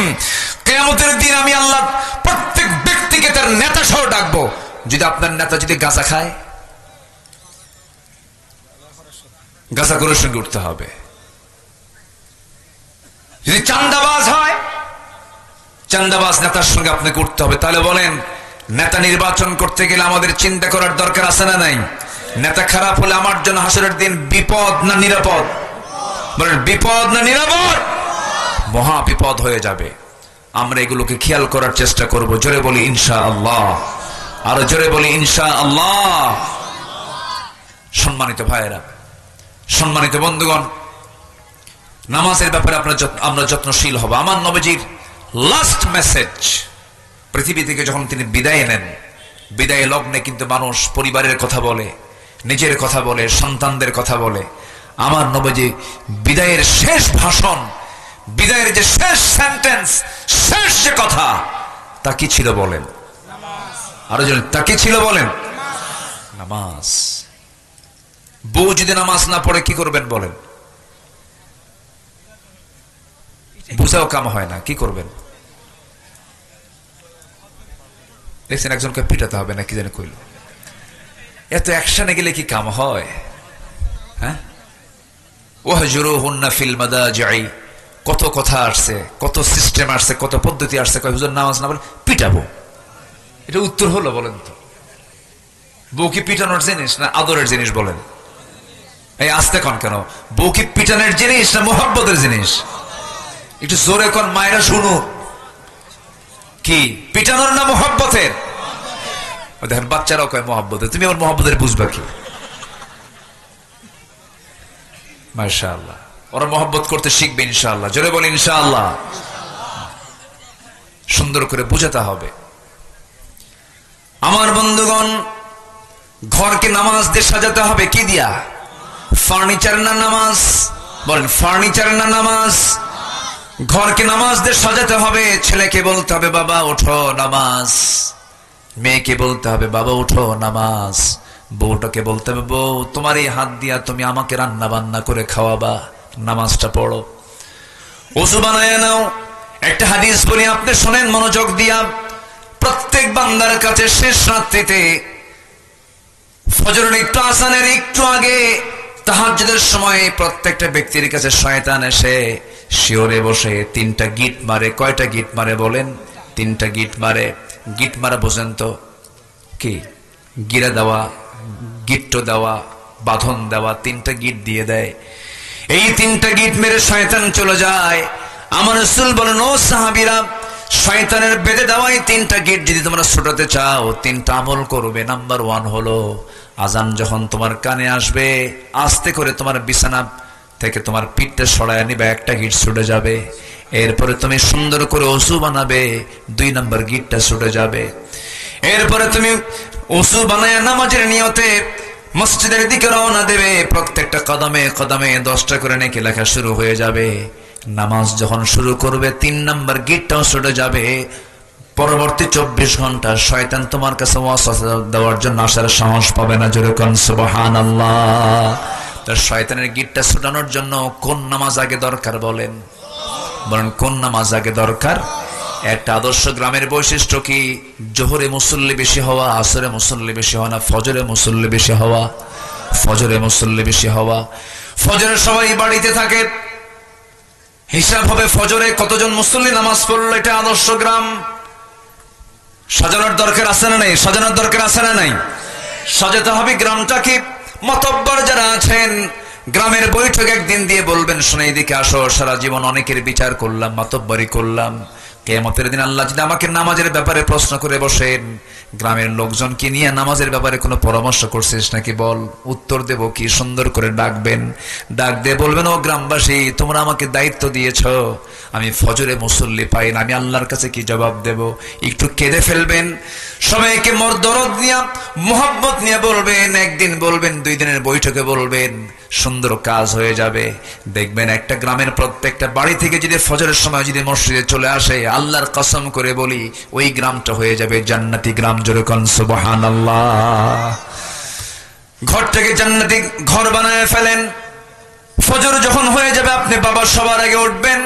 S1: কিয়ামতের দিন আমি আল্লাহ প্রত্যেক ব্যক্তিকে তার নেতা সহ ডাকবো। যদি আপনার নেতা যদি গাঁজা খায়, গাঁজাখোরের সঙ্গে উঠতে হবে। যদি চাঁদাবাজ হয়, চাঁদাবাজ নেতার সঙ্গে আপনাকে উঠতে হবে। তাহলে বলেন নেতা নির্বাচন করতে গেলে আমাদের চিন্তা করার দরকার আছে না নাই? নেতা খারাপ হলে আমার জন্য হাসরের দিন বিপদ না নিরাপদ? বলেন বিপদ না নিরাপদ? মহা বিপদ হয়ে যাবে। আমরা এগুলোকে খেয়াল করার চেষ্টা করব। জোরে বলি ইনশাআল্লাহ, আরো জোরে বলি ইনশাআল্লাহ। সম্মানিত ভাইয়েরা, সম্মানিত বন্ধুগণ, নামাজের ব্যাপারে আমরা যত্নশীল হব। আমার নবীজির লাস্ট মেসেজ, পৃথিবী থেকে যখন তিনি বিদায় নেন, বিদায় লগ্নে কিন্তু মানুষ পরিবারের কথা বলে, নিজের কথা বলে, সন্তানদের কথা বলে। আমার নবীজি বিদায়ের শেষ ভাষণ, বিদায়ের যে শেষ সেন্টেন্স, শেষ যে কথা, তা কি ছিল বলেন? আরো জন, তা কি ছিল বলেন? নামাজ। বউ যদি নামাজ না পড়ে কি করবেন বলেন? বুঝাও কাম হয় না, কি করবেন? দেখছেন একজনকে পিটাতে হবে না, কি জানি কইল। এত অ্যাকশনে গেলে কি কাম হয়? হ্যাঁ, ওয়াহজুরুহুন্না ফিল মাদাজি'i কত কথা আসছে, কত সিস্টেম আসছে, কত পদ্ধতি আসছে, কয় হুজুর নামাজ না বলে পিটাবো। এটা উত্তর হলো বলেন তো? বউ কি পিটানোর জিনিস না আদরের জিনিস বলেন? এই আসতে কন কেন? বউ কি পিটানোর জিনিস না মোহাব্বতের জিনিস? একটু জোরে কন মায়েরা শুনো। কি পিটানোর না মোহাব্বতের? দেখেন বাচ্চারাও কয় মোহাব্বতের, তুমি আমার মোহাব্বতের বুঝবা কি? মাশাআল্লাহ, ওরা মোহাব্বত করতে শিখবে ইনশাআল্লাহ। জোরে বলি ইনশাআল্লাহ। সুন্দর করে বুঝাতে হবে। আমার বন্ধুগণ, ঘরকে নামাজ দিয়ে সাজাতে হবে কি দিয়া? ফার্নিচার না নামাজ? বলেন ফার্নিচার না নামাজ? ঘরকে নামাজ দিয়ে সাজাতে হবে। ছেলেকে বলতে হবে বাবা ওঠো নামাজ, মেয়েকে বলতে হবে বাবা ওঠো নামাজ, বউটাকে বলতে হবে বউ তোমার এই হাত দিয়া তুমি আমাকে রান্না বান্না করে খাওয়াবা, নামাজটা পড়ো। ওযু বানায় নাও। একটা হাদিস বলি, আপনি শোনেন মনোযোগ দিয়া। প্রত্যেক বান্দার কাছে শেষ রাত্রিতে ফজরের একটু আজানের একটু আগে তাহাজ্জুদের সময় প্রত্যেকটা ব্যক্তির কাছে শয়তান এসে শিওরে বসে তিনটা গিট মারে। কয়টা গিট মারে বলেন? তিনটা গিট মারে। গিট মারা বোঝেন তো কি? গিরা দেওয়া, গিট্ট দেওয়া, বাঁধন দেওয়া, তিনটা গিট দিয়ে দেয়। এই তিনটা গিট মেরে শয়তান চলে যায়। আমার রাসূল বলেন ও সাহাবীরা, শয়তানের বেঁধে দেওয়া এই তিনটা গিট যদি তোমরা ছুটাতে চাও, তিনটা আমল করবে। নাম্বার 1 হলো আজান যখন তোমার কানে আসবে আস্তে করে তোমার বিছানা থেকে তোমার পিঠটা সরায় নিবে, একটা গিট ছুটে যাবে। এরপরে তুমি সুন্দর করে ওযু বানাবে, 2 নাম্বার গিটটা ছুটে যাবে। এরপরে তুমি ওযু বানায় নামাজের নিয়তে মসজিদের দিকে রওনা দেবে। প্রত্যেকটা কদমে কদমে 10টা করে নেকি লেখা শুরু হয়ে যাবে। নামাজ যখন শুরু করবে 3 নাম্বার গিটটাও ছুটে যাবে। পরবর্তী 24 ঘন্টা শয়তান তোমার কাছে ওয়াসওয়াসা দেওয়ার জন্য আসার সাহস পাবে না। জোরে কোন সুবহানাল্লাহ। তার শয়তানের গিটটা ছুটানোর জন্য কোন নামাজ আগে দরকার বলেন? বলেন কোন নামাজ আগে দরকার? একটা আদর্শ গ্রামের বৈশিষ্ট্য কি? জোহরে মুসল্লি বেশি হওয়া, আসরে মুসল্লি বেশি হওয়া না ফজরে মুসল্লি বেশি হওয়া? ফজরে মুসল্লি বেশি হওয়া। ফজরে সবাই বাড়িতে থাকে, হিসাব হবে ফজরে কতজন মুসল্লি নামাজ পড়লো। এটা আদর্শ গ্রাম। সাজানোর দরকার আছে না নাই? সাজানোর দরকার আছে না নাই? সাজাতে হবে গ্রামটাকে। মাতব্বর যারা আছেন গ্রামের বৈঠক একদিন দিয়ে বলবেন শুনে এদিকে আসো, সারা জীবন অনেকের বিচার করলাম, মাতব্বরি করলাম, কিয়ামতের দিন আল্লাহ যদি আমাকে নামাজের ব্যাপারে প্রশ্ন করে বসেন, গ্রামের লোকজনকে নিয়ে নামাজের ব্যাপারে কোনো পরামর্শ করছিস নাকি বল, উত্তর দেব কি? সুন্দর করে ডাকবেন, ডাক দিয়ে বলবেন ও গ্রামবাসী তোমরা আমাকে দায়িত্ব দিয়েছ, আমি ফজরে মুসল্লি পাই না, আমি আল্লাহর কাছে কি জবাব দেব? একটু কেঁদে ফেলবেন, সবাইকে দরদ নিয়ে মোহাব্বত নিয়ে বলবেন। একদিন বলবেন, 2 দিনের বৈঠকে বলবেন, সুন্দর কাজ হয়ে যাবে। দেখবেন একটা গ্রামের প্রত্যেকটা বাড়ি থেকে যদি ফজরের সময় যদি মসজিদে চলে আসে, আল্লাহর কসম করে বলি ওই গ্রামটা হয়ে যাবে জান্নাতি গ্রাম। জোরে কোন সুবহানাল্লাহ। ঘরটাকে জান্নাতি ঘর বানায় ফেলেন। ফজর যখন হয়ে যাবে আপনি বাবা সবার আগে উঠবেন,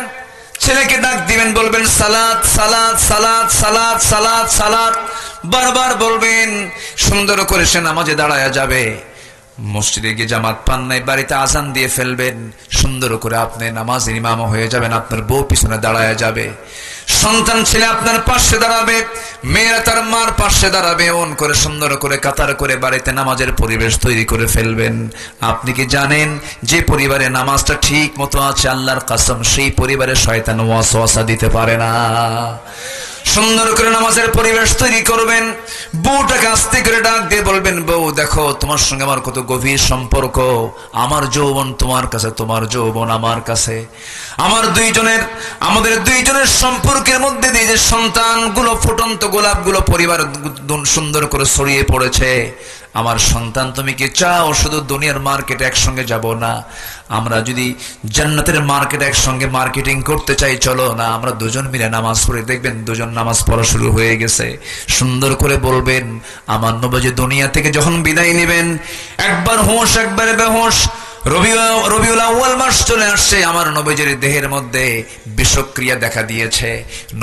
S1: ছেলেকে ডাক দিবেন, বলবেন সালাত সালাত সালাত সালাত সালাত সালাত, বারবার বলবেন। সুন্দর করে সে নামাজে দাঁড়ায়া যাবে। মসজিদে গিয়ে জামাত পান নাই, বাড়িতে আজান দিয়ে ফেলবেন। সুন্দর করে আপনি নামাজের ইমাম হয়ে যাবেন, আপনার বউ পিছনে দাঁড়ায়া যাবে। সন্তান ছেলে আপনার পাশে দাঁড়াবে, মেয়েরা তার মার পাশে দাঁড়াবে। এমন করে সুন্দর করে কাতার করে বাড়িতে নামাজের পরিবেশ তৈরি করে ফেলবেন। আপনি কি জানেন যে পরিবারে নামাজটা ঠিক মতো আছে, আল্লাহর কসম সেই পরিবারে শয়তান ওয়াসওয়াসা দিতে পারে না। সুন্দর করে নামাজের পরিবেশ তৈরি করবেন। বউটাকে আস্তে করে ডাক দিয়ে বলবেন, বউ দেখো তোমার সঙ্গে আমার কত গভীর সম্পর্ক, আমার যৌবন তোমার কাছে, তোমার যৌবন আমার কাছে। আমাদের দুইজনের সম্পর্কের মধ্যে দিয়ে যে সন্তানগুলো, ফুটন্ত গোলাপগুলো পরিবার সুন্দর করে ছড়িয়ে পড়েছে, আমার সন্তান তুমি কি চাও শুধু দুনিয়ার মার্কেটে একসঙ্গে যাব না, আমরা যদি জান্নাতের মার্কেটে একসঙ্গে মার্কেটিং করতে চাই, চলো না আমরা দুজন মিলে নামাজ পড়ে। দেখবেন দুজন নামাজ পড়া শুরু হয়ে গেছে। সুন্দর করে বলবেন, আমার নবী দুনিয়া থেকে যখন বিদায় নেবেন, একবার হোশ একবার বেহোশ, রবিউল আউয়াল মাস চলে আসছে, আমার নবীজির দেহের মধ্যে বিষক্রিয়া দেখা দিয়েছে।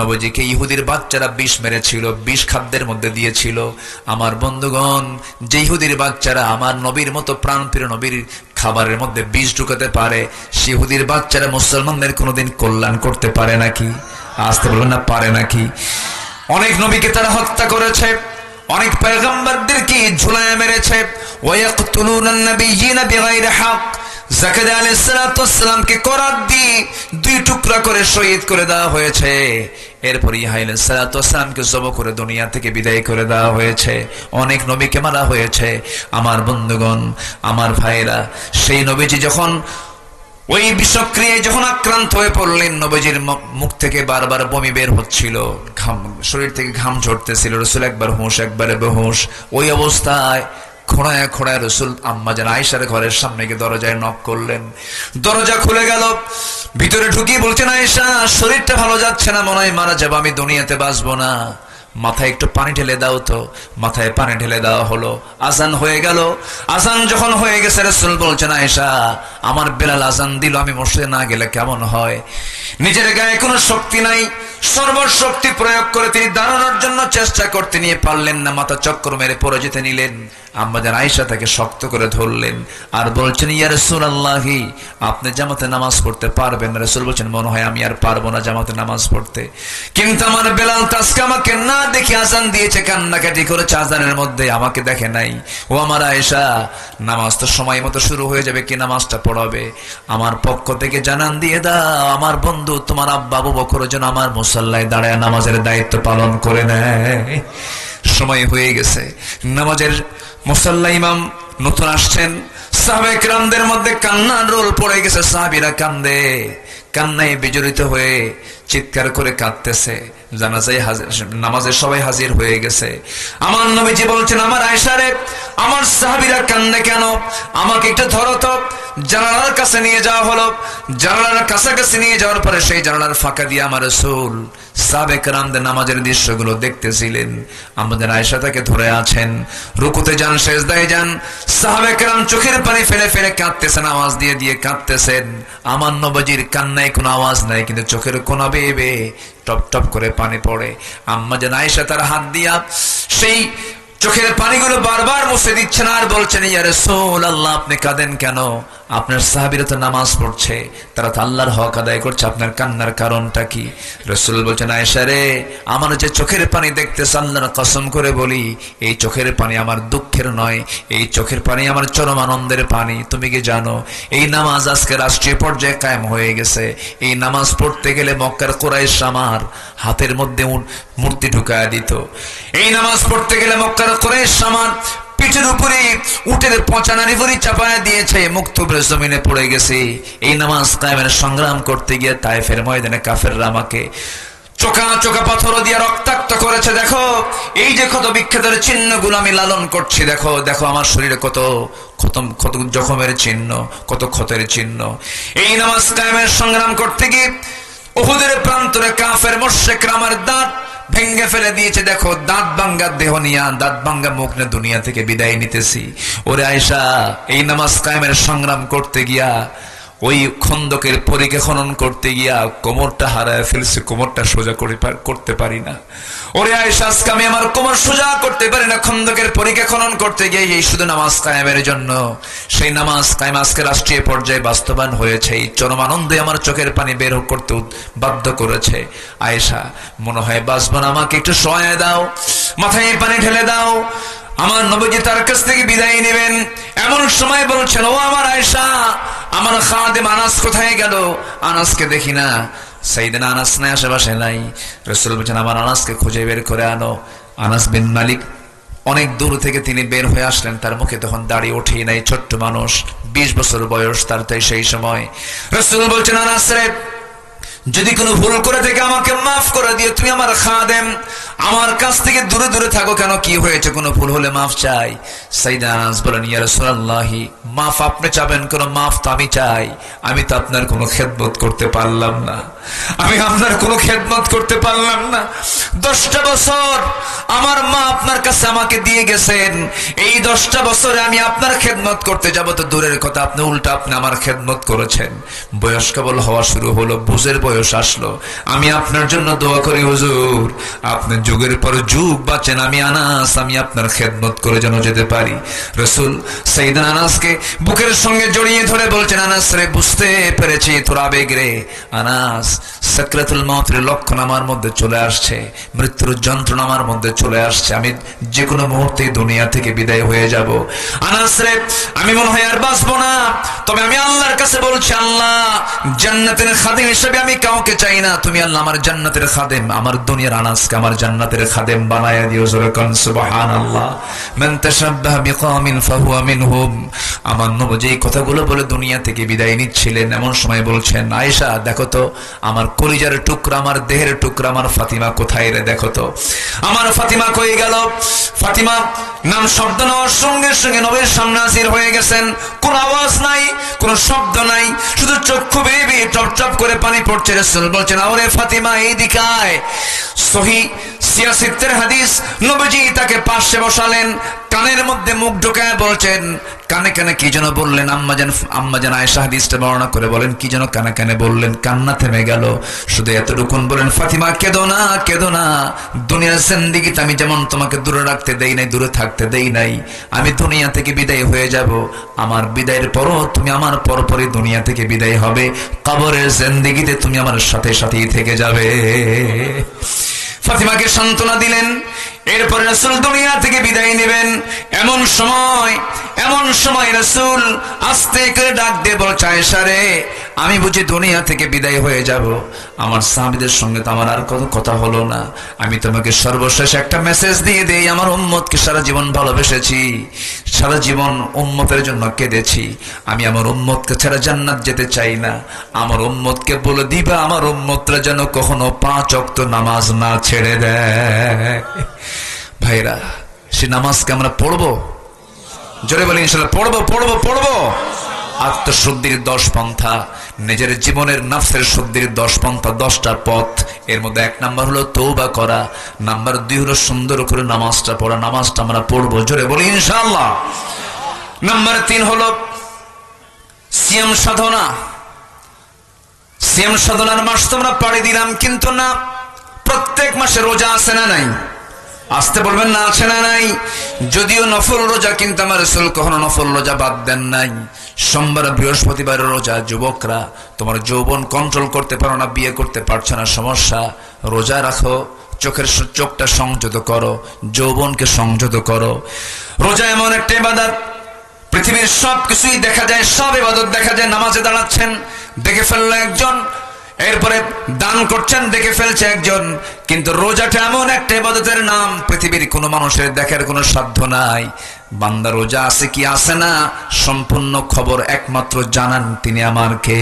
S1: নবীজিকে ইহুদির বাচ্চারা বিষ মেরেছিল, বিষ খাদ্যের মধ্যে দিয়েছিল। আমার বন্ধুগণ, যে ইহুদির বাচ্চারা আমার নবীর মতো প্রাণপ্রিয় নবীর খাবারের মধ্যে বিষ ঢুকাতে পারে, ইহুদির বাচ্চারা মুসলমানদের কোনোদিন কল্যাণ করতে পারে নাকি? আসতে বলবেন না, পারে নাকি? অনেক নবীকে তারা হত্যা করেছে, অনেক পয়গম্বরদেরকে ঝুলায় মেরেছে। ওয়ায়াকতুলুনান নাবিয়্যিনা বিগাইরি হক। জাকারিয়া আলাইহিস সালাতু ওয়াস সালামকে করাত দিয়ে 2 টুকরা করে শহীদ করে দেওয়া হয়েছে। এরপর ইহা আলাইহিস সালাতু ওয়াস সালামকে জবাই করে দুনিয়া থেকে বিদায় করে দেওয়া হয়েছে। অনেক নবীকে মারা হয়েছে। আমার বন্ধুগণ, আমার ভাইরা, সেই নবীজি যখন ওই বিষক্রিয়ায় যখন আক্রান্ত হয়ে পড়লেন, নবীজির মুখ থেকে বারবার বমি বের হচ্ছিল, শরীর থেকে ঘাম ঝরতেছিল, রাসূল একবার হুঁশ একবারে বেহুশ। ওই অবস্থায় খোঁড়ায় খোঁড়ায় রাসূল আম্মা জান আয়েশার ঘরের সামনে গিয়ে দরজায় নক করলেন। দরজা খুলে গেল, ভিতরে ঢুকিয়ে বলছেন, আয়েশা শরীরটা ভালো যাচ্ছে না, মনে হয় মারা যাবো, আমি দুনিয়াতে বাঁচবো না, মাথায় একটু পানি ঢেলে দাও তো। মাথায় পানি ঢেলে দেওয়া হলো। আজান হয়ে গেল। আজান যখন হয়ে গেছে, রাসূল বলছেন, আয়েশা আমার বেলাল আজান দিল, আমি মসজিদে না গেলে কেমন হয়? নিজের গায়ে কোনো শক্তি নাই, সর্বশক্তি প্রয়োগ করে তিনি দাঁড়ানোর জন্য চেষ্টা করতে নিয়ে পারলেন না, মাথা চক্কর মেরে পড়ে যেতে নিলেন। আম্মা জান আয়েশা তাকে শক্ত করে ধরলেন আর বলছেন, ইয়া রাসূলুল্লাহ, আপনি জামাতে নামাজ পড়তে পারবেন? রাসূল বলছেন, মনে হয় আমি আর পারবো না জামাতে নামাজ পড়তে, কিন্তু আমার বেলাল আজকে আমাকে না দেখে আজান দিয়েছে, কান্নাকাটি করেছে আজানের মধ্যে, আমাকে দেখে নাই। ও আমার আয়েশা, নামাজ তো সময় মতো শুরু হয়ে যাবে, কি নামাজটা পড়াবে? আমার পক্ষ থেকে জানান দিয়ে দাও, আমার বন্ধু তোমার আব্বা আবু বকর যেন আমার মুসাল্লায় দাঁড়ায় নামাজের দায়িত্ব পালন করে নেয়। সময় হয়ে গেছে, নামাজের মুসাল্লা ইমাম নতুন আসছেন, সাহাবায়ে কেরামদের মধ্যে কান্নার রোল পড়ে গেছে, সাহাবীরা কান্দে, কান্নায় বিজড়িত হয়ে চিৎকার করে কাঁদতেছে। জানাজায় নামাজে সবাই হাজির হয়ে গেছে। আমার নবীজি বলছেন, আমার আয়েশা রে, আমার সাহাবীরা কান্দে কেন? আমাকে একটু ধরো তো। জানালার কাছে নিয়ে যাওয়া হলো। জানালার কাছাকাছি নিয়ে যাওয়ার পরে সেই জানালার ফাঁকা দিয়ে আমার রাসূল সাহাবায়ে কেরামদের নামাজের দৃশ্যগুলো দেখতেছিলেন। আমাদের আয়েশা তাকে ধরে আছেন, রুকুতে যান, সেজদায় যান, সাহাবায়ে কেরাম চোখের পানি ফেলে ফেলে কাঁদতেছেন, আওয়াজ দিয়ে দিয়ে কাঁদতেছেন। আমার নবীজির কান্নায় কোনো আওয়াজ নাই, কিন্তু চোখের কোনা বেয়ে বেয়ে টপ টপ করে পানি পড়ে। আম্মা জান আয়েশা তার হাত দিয়া সেই চোখের পানিগুলো বারবার মুছে দিচ্ছেন আর বলছেন, ইয়া রাসূলুল্লাহ, আপনি কাঁদেন কেন? আপনার সাহাবীরা তো নামাজ পড়ছে, তারা তো আল্লাহর হক আদায় করছে, আপনার কান্নার কারণটা কি? রাসূল বলছেন, আয়েশা রে, আমার যে চোখের পানি দেখতেছ, আল্লাহর কসম করে বলি, এই চোখের পানি আমার দুঃখের নয়, এই চোখের পানি আমার চরম আনন্দের পানি। তুমি কি জানো, এই নামাজ আজকে রাষ্ট্রীয় পর্যায়ে কায়েম হয়ে গেছে। এই নামাজ পড়তে গেলে মক্কার কুরাইশ আমার হাতের মধ্যে মূর্তি ঢুকায় দিত। এই নামাজ পড়তে গেলে মক্কার কুরাইশ আমার পিঠের উপরে উটের পচা নারী ভরি চাপায়া দিয়েছে, মুক্তবের জমিনে পড়ে গেছে। এই নামাজ কায়েমের সংগ্রাম করতে গিয়ে তায়েফের ময়দানে কাফেররা আমাকে চোখা চোখা পাথর দিয়ে রক্তাক্ত করেছে। দেখো এই যে ক্ষত বিক্ষতের চিহ্নগুলো আমি লালন করছি, দেখো দেখো আমার শরীরে কত ক্ষত জখমের চিহ্ন, কত ক্ষতের চিহ্ন। এই নামাজ কায়েমের সংগ্রাম করতে গিয়ে উহুদের প্রান্তরে কাফের মুশরিকরা আমার দাঁত ভেঙ্গে ফেলে দিয়েছে। দেখো দাঁত ভাঙ্গা দেহ নিয়া, দাঁত ভাঙ্গা মুখ নিয়ে দুনিয়া থেকে বিদায় নিতেছি। ওরে আয়েশা, এই নামাজ কায়েমের সংগ্রাম করতে গিয়া, ওই খন্দকের পরীকে খনন করতে গিয়া কোমরটা হারায় ফেলছে, কোমরটা সোজা করতে পারি না। ওরে আয়েশা, আজকে আমি আমার কোমর সোজা করতে পারি না, খন্দকের পরীকে খনন করতে গিয়ে। এই শুধু নামাজ কায়েমের জন্য। সেই নামাজ কায়েম আজকে রাষ্ট্রীয় পর্যায়ে বাস্তবায়ন হয়েছে। এই চরম আনন্দে আমার চোখের পানি বের করতে বাধ্য করেছে। আয়েশা, মনে হয় বাঁচব না, আমাকে একটু সহায় দাও, মাথায় পানি ঢেলে দাও। আমার নবীজি তার কাছ থেকে বিদায় নেবেন, এমন সময় বলছেন, ও আমার আয়েশা, আমার খাদেম আনাস কোথায় গেল? আনাসকে দেখি না। সাইয়েদনা আনাস নাই, আশেপাশে নাই। রাসূল বলেছেন, আমার আনাসকে খুঁজে বের করে আনো। আনাস বিন মালিক অনেক দূর থেকে তিনি বের হয়ে আসলেন, তার মুখে তখন দাড়ি ওঠেই নাই, ছোট্ট মানুষ, 20 বছর বয়স তার। তাই সেই সময় রাসূল বলছেন, আনাস রে, যদি কোনো ভুল করে থেকে আমাকে মাফ করে দিও, তুমি আমার খাদেম, আমার কাছ থেকে দূরে দূরে থাকো কেন? কি হয়েছে? কোনো ভুল হলে মাফ চাই। সাইয়েদনা আনাস বলেন, ইয়া রাসূলুল্লাহ, মাফ আপনি চাবেন, কোনো মাফ তো আমি চাই। আমি তো আপনার কোনো খেদমত করতে পারলাম না, আমি আপনার কোনো খেদমত করতে পারলাম না। 10টা বছর আমার মা আপনার কাছে আমাকে দিয়ে গেছেন, এই 10টা বছরে আমি আপনার খেদমত করতে যাব তো দূরের কথা, আপনি উল্টা আপনি আমার খেদমত করেছেন। বয়স কেবল হওয়া শুরু হলো, বুঝের বয়স আসলো, আমি আপনার জন্য দোয়া করি হুজুর আপনি যুগের পর যুগ বাঁচেন, আমি আনাস আমি আপনার খেদমত করে যেন যেতে পারি। রাসূল সাইয়েদনা আনাসকে বুকের সঙ্গে জড়িয়ে ধরে বলছেন, আনাস রে বুঝতে পেরেছি তোর আবেগ রে আনাস, সাকরাতুল মউতের লক্ষণ আমার মধ্যে চলে আসছে, মৃত্যুর যন্ত্রণা আমার মধ্যে চলে আসছে, আমি যে কোনো মুহূর্তে দুনিয়া থেকে বিদায় হয়ে যাব। আনাস রে আমি মনে হয় আর বাঁচবো না, তবে আমি আল্লাহর কাছে বলছি আল্লাহ জান্নাতের খাদেম হিসেবে আমি কাউকে চাই না, তুমি আল্লাহ আমার জান্নাতের খাদেম, আমার দুনিয়ার আনাসকে আমার জান্নাতের খাদেম বানায়া দিও। জোরে কোন সুবহানাল্লাহ। মান তাশাব্বাহা বিকওমিন ফাহুয়া মিনহুম। আমার নবী যে কথাগুলো বলে দুনিয়া থেকে বিদায় নিচ্ছিলেন, এমন সময় বলছেন, আয়েশা দেখো তো আমার কলিজার টুকরা, আমার দেহের টুকরা, আমার ফাতিমা কোথায় রে, দেখো তো আমার ফাতিমা কই গেল। ফাতিমা নাম শব্দ নেওয়ার সঙ্গে সঙ্গে নবীর সামনে হাজির হয়ে গেছেন, কোন আওয়াজ নাই, কোন শব্দ নাই, শুধু চক্ষু বেয়ে বেয়ে টপ টপ করে পানি পড়ছে। রাসূল বলছেন, আরে ফাতিমা এইদিকে আয়। সহিহ সিয়াসিতের হাদিস, নবীজি তাকে পাশে বসালেন, কানের মধ্যে মুখ ঢোকায় বলছেন, কানে কানে কি যেন বললেন। আম্মাজান আয়েশা হাদিসটা বর্ণনা করে বলেন, কি যেন কানে কানে বললেন, কান্না থেমে গেল, শুধু এতটুকুন বলেন, ফাতিমা কেঁদো না, কেঁদো না, দুনিয়ার জিন্দেগিতে আমি যেমন তোমাকে দূরে রাখতে দেই নাই, দূরে থাকতে দেই নাই, আমি দুনিয়া থেকে বিদায় হয়ে যাব, আমার বিদায়ের পরও তুমি আমার পরপরই দুনিয়া থেকে বিদায় হবে, কবরের জিন্দেগিতে তুমি আমার সাথে সাথেই থেকে যাবে। ফাতিমাকে সান্ত্বনা দিলেন। এরপরে রাসূল দুনিয়া থেকে বিদায় নেবেন। এমন সময় রাসূল আস্তে করে ডাক দিয়ে বলছে, আয়েশা রে আমি বুঝি দুনিয়া থেকে বিদায় হয়ে যাব, আমার সাহাবীদের সঙ্গে তো আমার আর কত কথা হলো না, আমি তোমাকে সর্বশেষ একটা মেসেজ দিয়ে দেই, আমার উম্মতকে সারা জীবন ভালোবেসেছি, সারা জীবন উম্মতের জন্য কেঁদেছি, আমি আমার উম্মতকে ছাড়া জান্নাত যেতে চাই না, আমার উম্মতকে বলে দিবা আমার উম্মতরা যেন কখনো 5 ওয়াক্ত নামাজ না ছেড়ে দেয়। ভাইরা সে নামাজকে আমরা পড়বো, জোরে বলি ইনশাআল্লাহ পড়বো পড়বো পড়বো। আত্মশুদ্ধির 10 পন্থা, নিজের জীবনের নাফসের শুদ্ধির 10 পন্থা, 10টা পথ। এর মধ্যে 1 নাম্বার হলো তওবা করা, নাম্বার 2 হলো সুন্দর করে নামাজটা পড়া, নামাজটা আমরা পড়বো, জোরে বলি ইনশাআল্লাহ। নাম্বার 3 হলো সিয়াম সাধনা। সিয়াম সাধনার মাস তোমরা পাড়ি দিলাম, কিন্তু না প্রত্যেক মাসে রোজা আছে না নাই? আসতে বলবেন না, আছে না নাই? যদিও নফল রোজা, কিন্তু আমার রাসূল কখনো নফল রোজা বাদ দেন নাই। সোমবার বৃহস্পতিবার রোজা। যুবকরা তোমার যৌবন কন্ট্রোল করতে পারো না, বিয়ে করতে পারছো না, সমস্যা, রোজা রাখো, চোখটা সংযত করো, যৌবনকে সংযত করো। রোজা এমন একটা ইবাদত, পৃথিবীর সব কিছুই দেখা যায়, সব ইবাদত দেখা যায়। নামাজে দাঁড়াচ্ছেন, দেখে ফেললো একজন, এরপরে দান করছেন, দেখে ফেলছে একজন, কিন্তু রোজাটা এমন একটা ইবাদতের নাম, পৃথিবীর কোনো মানুষের দেখার কোনো সাধ্য নাই। বান্দা রোজা আছে কি আছে না সম্পূর্ণ খবর একমাত্র জানান তিনি আমার কে।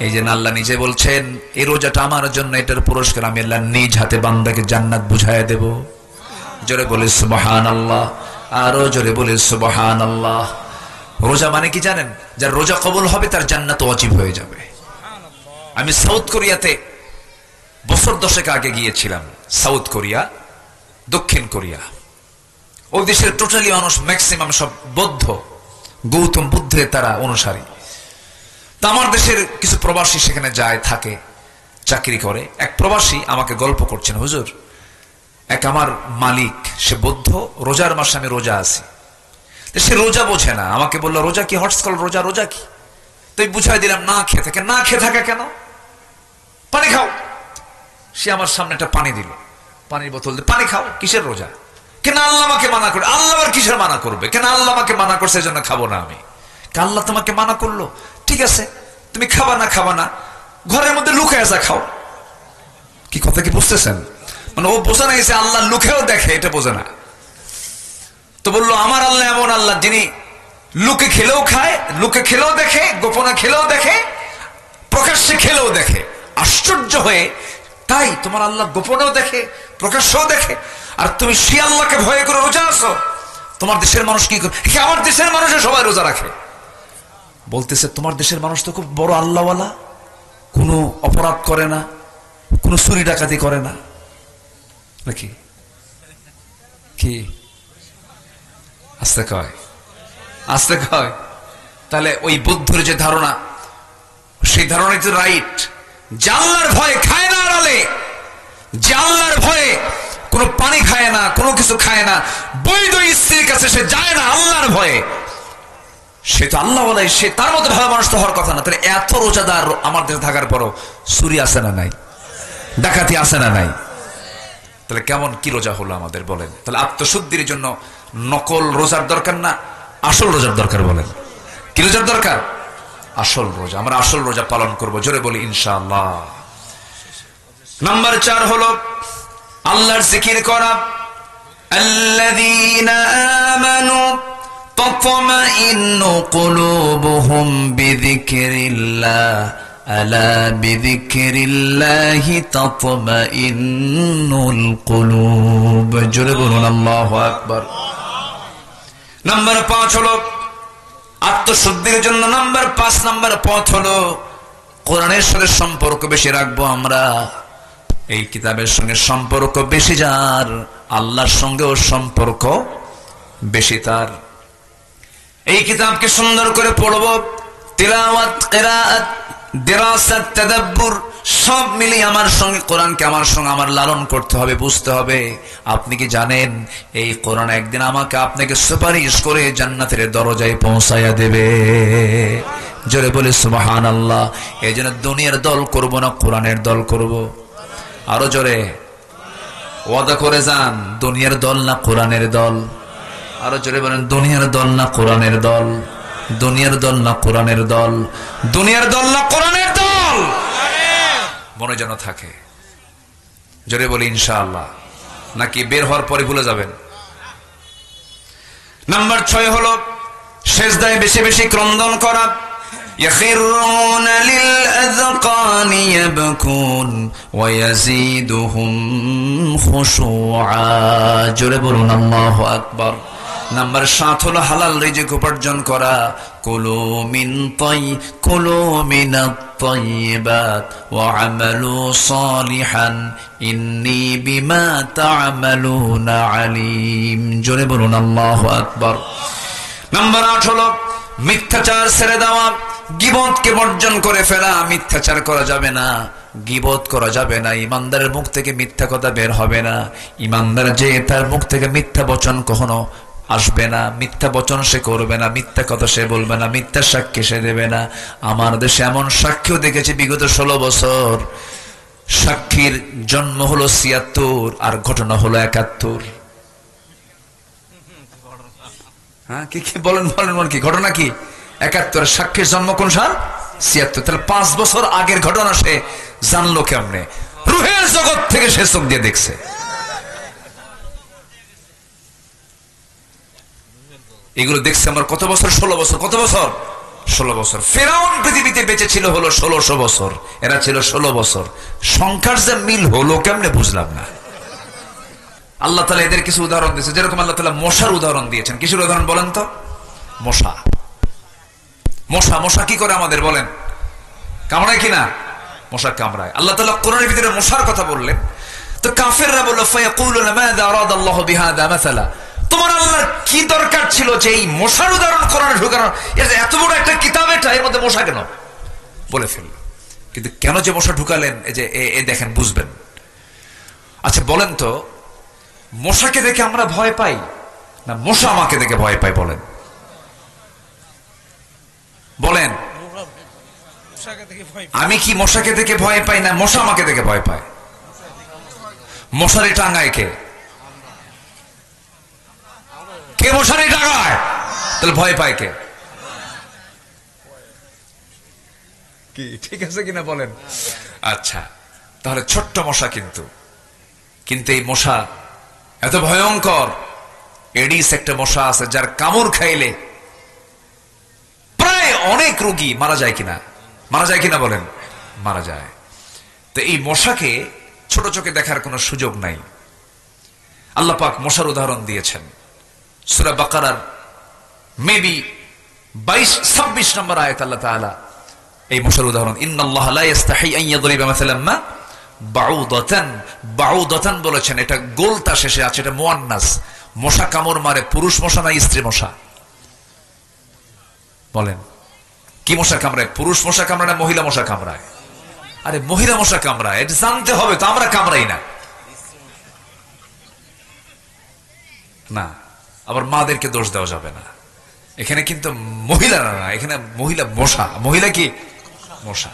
S1: এই যে আল্লাহ নিজে বলছেন, এই রোজাটা আমার জন্য, এটার পুরস্কার আমি আল্লাহ নিজ হাতে বান্দাকে জান্নাত বুঝাইয়া দেব। জোরে বলে সুবহানাল্লাহ, আরো জোরে বলে সুবহানাল্লাহ। রোজা মানে কি জানেন? যার রোজা কবুল হবে তার জান্নাত ওয়াজিব হয়ে যাবে। আমি সাউথ কোরিয়াতে বছর 10 আগে গিয়েছিলাম। সাউথ কোরিয়া, দক্ষিণ কোরিয়া, ওই দেশের টোটালি মানুষ ম্যাক্সিমাম সব বৌদ্ধ, গৌতম বুদ্ধের তারা অনুসারী। তা আমার দেশের কিছু প্রবাসী সেখানে যায়, থাকে, চাকরি করে। এক প্রবাসী আমাকে গল্প করছেন, হুজুর এক আমার মালিক, সে বৌদ্ধ, রোজার মাসে আমি রোজা আছি, সে রোজা বোঝে না, আমাকে বললো রোজা কি, হটস্কল রোজা, রোজা কি? তো বুঝাই দিলাম, না খেয়ে থাকে। না খেয়ে থাকে কেন? পানি খাও। সে আমার সামনে একটা পানি দিল, পানির বোতল দিয়ে, পানি খাও। কিসের রোজা? কেন আল্লাহ আমাকে মানা করে? আল্লাহ আবার কিসের মানা করবে? কেন আল্লাহ আমাকে মানা করছে, এই জন্য খাবো না আমি। আল্লাহ তোমাকে মানা করলো, ঠিক আছে তুমি খাবা না, খাবা না, ঘরের মধ্যে লুকায় যা খাও। কি কথা কি বুঝতেছেন? মানে ও বোঝা না গেছে আল্লাহ লুকেও দেখে, এটা বোঝে না। তো বললো আমার আল্লাহ এমন আল্লাহ, যিনি লুকে খেলেও খায়, লুকে খেলেও দেখে, গোপনে খেলেও দেখে, প্রকাশ্যে খেলেও দেখে। আশ্চর্য হয়ে, তাই তোমার আল্লাহ গোপনেও দেখে, প্রকাশ্যেও দেখে, আর তুমি সে আল্লাহকে ভয় করে রোজা আছো? তোমার দেশের মানুষ কি করে? আমার দেশের মানুষে সবাই রোজা রাখে। বলতেছে তোমার দেশের মানুষ তো খুব বড় আল্লাহওয়ালা, কোনো অপরাধ করে না, কোনো চুরি ডাকাতি করে না, নাকি? কি আস্তে কয়, আস্তে কয়। তাহলে ওই বুদ্ধর যে ধারণা, সেই ধারণা তো রাইট। জানলার ভয়ে খায় না আড়ালে, জানলার ভয়ে কোনো পানি খায় না, কোনো কিছু খায় না, বৈধ স্ত্রীর কাছে সে যায় না আল্লাহর ভয়ে। সে তো আল্লাহ বলে, সে তার মতো ভালো মানুষ তো হওয়ার কথা না। তাহলে এত রোজাদার আমার দেশে থাকার পরও চুরি আছে না নাই, ডাকাতি আছে না নাই? তাহলে কেমন কি রোজা হলো আমাদের বলেন? তাহলে আত্মশুদ্ধির জন্য নকল রোজার দরকার না, আসল রোজার দরকার। বলেন কি রোজার দরকার? আসল রোজা। আমরা আসল রোজা পালন করব, জোরে বলি ইনশাআল্লাহ। নাম্বার 4 হলো আল্লাহর জিকির করা। আল্লাযীনা আমানু তাতমাইন্নু কুলুবুহুম বিযিকরিল্লাহ আলা বিযিকরিল্লাহি তাতমাইন্নুল কুলুব। জোরে বলুন আল্লাহু আকবার। নাম্বার 5 হলো আত্মশুদ্ধির জন্য নাম্বার 5 নাম্বার পথ হলো কোরআনের সাথে সম্পর্ক বেশি রাখবো আমরা। এই কিতাবের সঙ্গে সম্পর্ক বেশি যার, আল্লাহর সঙ্গেও সম্পর্ক বেশি তার। এই কিতাবকে সুন্দর করে পড়বো, তিলাওয়াত, কিরাআত, দিরাসাত, তাদাব্বুর সব মিলিয়ে আমার সঙ্গে কোরআনকে আমার সঙ্গে আমার লালন করতে হবে, বুঝতে হবে। আপনি কি জানেন এই কোরআন একদিন আমাকে আপনাকে সুপারিশ করে জান্নাতের দরজায় পৌঁছায়া দেবে? জোরে বলে সুবহানাল্লাহ। এই জন্য দুনিয়ার দল করব না, কোরআনের দল করব। আরো জোরে ওয়াদা করে যান, দুনিয়ার দল না কোরআনের দল। আরো জোরে বলেন, দুনিয়ার দল না কোরআনের দল, দুনিয়ার দল না কোরআনের দল, দুনিয়ার দল না কোরআনের দল। মনে যেন থাকে। জোরে বলি ইনশাআল্লাহ। নাকি বের হওয়ার পরে ভুলে যাবেন? নাম্বার 6 হলো সেজদায় বেশি বেশি ক্রন্দন করা। يخرون للأذقان يبكون ويزيدهم خشوعا। জোরে বলুন আল্লাহু আকবার। নাম্বার 7 হলো হালাল রিজিক উপার্জন করা। কুলু মিনাত তাইয়্যিবাত ওয়া আমালু সালিহান ইন্নী বিমা তা'মালুনা আলিম। জোরে বলুন আল্লাহু আকবার। নাম্বার 8 হলো মিথ্যাচার ছেড়ে দেওয়া, গীবতকে বর্জন করে ফেলা। মিথ্যাচার করা যাবে না, গীবত করা যাবে না। ইমানদারের মুখ থেকে মিথ্যা কথা বের হবে না। ইমানদার যে, তার মুখ থেকে মিথ্যা বচন কখনো আসবে না। মিথ্যা বচন সে করবে না, মিথ্যা কথা সে বলবে না, মিথ্যা সাক্ষী সে দেবে না। আমার দেশে এমন সাক্ষীও দেখেছি বিগত 16 বছর, সাক্ষীর জন্ম হলো 76 আর ঘটনা হলো 71। হ্যাঁ কি বলেন বলেন বলেন, কি ঘটনা কি? 71। সাক্ষীর জন্ম কোন সাল? 76। তাহলে 5 বছর আগের ঘটনা সে জানলো কেমনে? রুহের জগৎ থেকে সে চোখ দিয়ে দেখছে। এগুলো দেখছে আমার কত বছর? 16 বছর। কত বছর? 16 বছর। ফেরাউন পৃথিবীতে বেঁচে ছিল হলো 1600 বছর, এরা ছিল 16 বছর। সংখ্যার যে মিল হলো কেমনে বুঝলাম না। আল্লাহ তাআলা এদের কিছু উদাহরণ দিয়েছে, যেরকম আল্লাহ তাআলা মশার উদাহরণ দিয়েছেন। কিসের উদাহরণ বলেন তো? মশা। মশা মশা কি করে আমাদের বলেন? কামড়ায় কিনা? মশা কামড়ায়। আল্লাহ তাআলা কোরআনের ভিতরে মশার কথা বললেন, তো কাফেররা বলল ফায়াকুলুনা মাযা আরাদাল্লাহু বিহাযা মাসালা। তোমার আল্লাহর কি দরকার ছিল যে এই মশার উদাহরণ কোরআনে ঢোকানো? এত বড় একটা কিতাব, এটা এর মধ্যে মশা কেন? বলে ফেলল। কিন্তু কেন যে মশা ঢুকালেন, এই যে দেখেন, বুঝবেন। আচ্ছা বলেন তো, মশাকে দেখে আমরা ভয় পাই না মশা আমাকে দেখে ভয় পাই? বলেন বলেন। আমি কি মশাকে দেখে ভয় পাই না মশা আমাকে দেখে ভয় পায়? মশারি টাঙ্গায় কে? কে মশারি টাঙ্গায়? তাহলে ভয় পায় কে? কি ঠিক আছে কিনা বলেন? আচ্ছা, তাহলে ছোট্ট মশা, কিন্তু এই মশা এত ভয়ঙ্কর। এডিস একটা মশা আছে, যার কামড় খাইলে প্রায় অনেক রোগী মারা যায় কিনা? মারা যায় কিনা বলেন? মারা যায়। তো এই মশাকে ছোট চোখে দেখার কোনো সুযোগ নাই। আল্লাহ পাক মশার উদাহরণ দিয়েছেন সূরা বাকারার মেবি 22-26 নম্বর আয়াত। আল্লাহ তাআলা এই মশার উদাহরণ, ইন্নাল্লাহা লা ইস্তাহি আন ইয়াদরিবা মাসালাম মা বাউদাতান, বাউদাতান বলেছেন, এটা গোলতা শেষে আছে, এটা মুয়ান্নাস। মশা কামড় মারে, পুরুষ মশা না স্ত্রী মশা? বলেন কি মশা কামড়ায়? পুরুষ মশা কামড়ায় না মহিলা মশা কামড়ায়? আরে মহিলা মশা কামড়ায়, এটা জানতে হবে তো, আমরা কামড়াই না। না, আবার মাদেরকে দোষ দেওয়া যাবে না। এখানে কিন্তু মহিলা না, এখানে মহিলা মশা। মহিলা কি? মশা।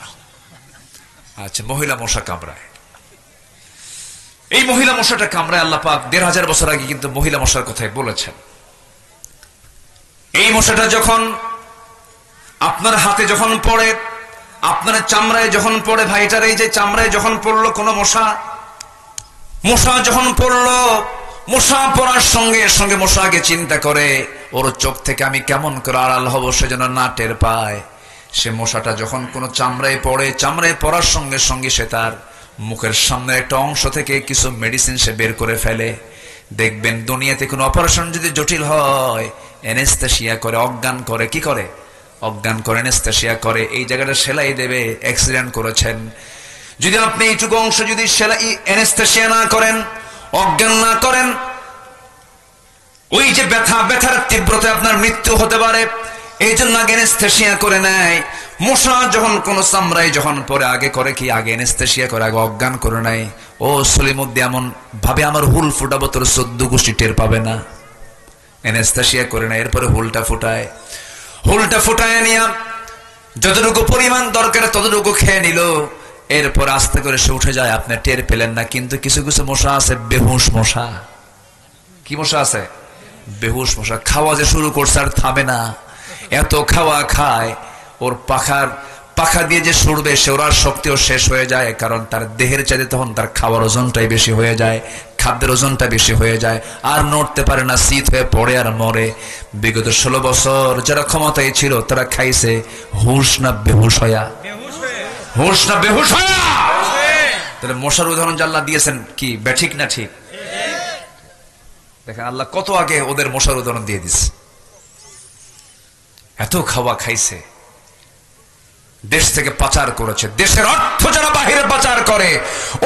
S1: আচ্ছা, মহিলা মশা কামড়ায়। এই মহিলা মশাটা কামড়ায় আল্লাহ পাক ১৫০০ বছর আগে কিন্তু মহিলা মশার কথাই বলেছেন। এই মশাটা যখন আপনার হাতে যখন পড়ে, আপনার চামড়ায় যখন পড়ে, ভাইটার এই যে চামড়ায় যখন পড়লো কোনো মশা, মশা যখন পড়লো, মশা পড়ার সঙ্গে সঙ্গে মশা আগে চিন্তা করে ওর চোখ থেকে আমি কেমন করে আড়াল হব, সে যেন না টের পায়। সে মশাটা যখন কোনো চামড়ায় পড়ে, চামড়ায় পড়ার সঙ্গে সঙ্গে সে তার মুখের সামনে একটা অংশ থেকে কিছু মেডিসিন সে বের করে ফেলে। দেখবেন দুনিয়াতে কোনো অপারেশন যদি জটিল হয়, অ্যানেস্থেসিয়া করে, অজ্ঞান করে। কি করে? অজ্ঞান করে, অ্যানেস্থেসিয়া করে। এই জায়গাটা সেলাই দেবে, অ্যাক্সিডেন্ট করেছেন, যদি আপনি এইটুকু অংশ যদি সেলাই অ্যানেস্থেসিয়া না করেন, অজ্ঞান না করেন, ওই যে ব্যথার তীব্রতা আপনার মৃত্যু হতে পারে। এই জন্য আগে অ্যানেস্থেসিয়া করে নেয়। মশা যখন কোন চামড়ায় যখন পরে আগে করে কি? আগে অ্যানেস্থেসিয়া করে, আগে অজ্ঞান করে নেয়। ও সলিমুদ্দি এমন ভাবে আমার হুল ফুটাবো, তোর ১৪ গোষ্ঠী টের পাবে না। অ্যানেস্থেসিয়া করে নেয়, এরপরে হুলটা ফুটায়। হুলটা ফুটায় নিয়ে যতটুকু পরিমাণ দরকার ততটুকু খেয়ে নিল। এরপর আস্তে করে সে উঠে যায়, আপনি টের পেলেন না। কিন্তু কিছু কিছু মশা আছে বেহুশ মশা। কি মশা আছে? বেহুশ মশা। খাওয়া যে শুরু করছে আর থামে না, এত খাওয়া খায়, ওর পাখা দিয়ে যে সরবে সে ওর শক্তিও শেষ হয়ে যায়। কারণ তার দেহের চাইতে তখন তার খাওয়ার ওজনটাই বেশি হয়ে যায়, খাদ্যের ওজনটা বেশি হয়ে যায়, আর নড়তে পারে না, শীত হয়ে পড়ে আর মরে। বিগত 16 বছর যারা ক্ষমতায় ছিল তারা খাইছে হুশ না বেহুশ হয়া? হুশ না বেহুশ হয়া? তাহলে মশার উদাহরণ আল্লাহ দিয়েছেন কি ব্যাঠিক না ঠিক? দেখেন আল্লাহ কত আগে ওদের মশার উদাহরণ দিয়ে দিচ্ছে। এত খাওয়া খাইছে, দেশ থেকে পাচার করেছে, দেশের অর্থ যারা বাহিরে পাচার করে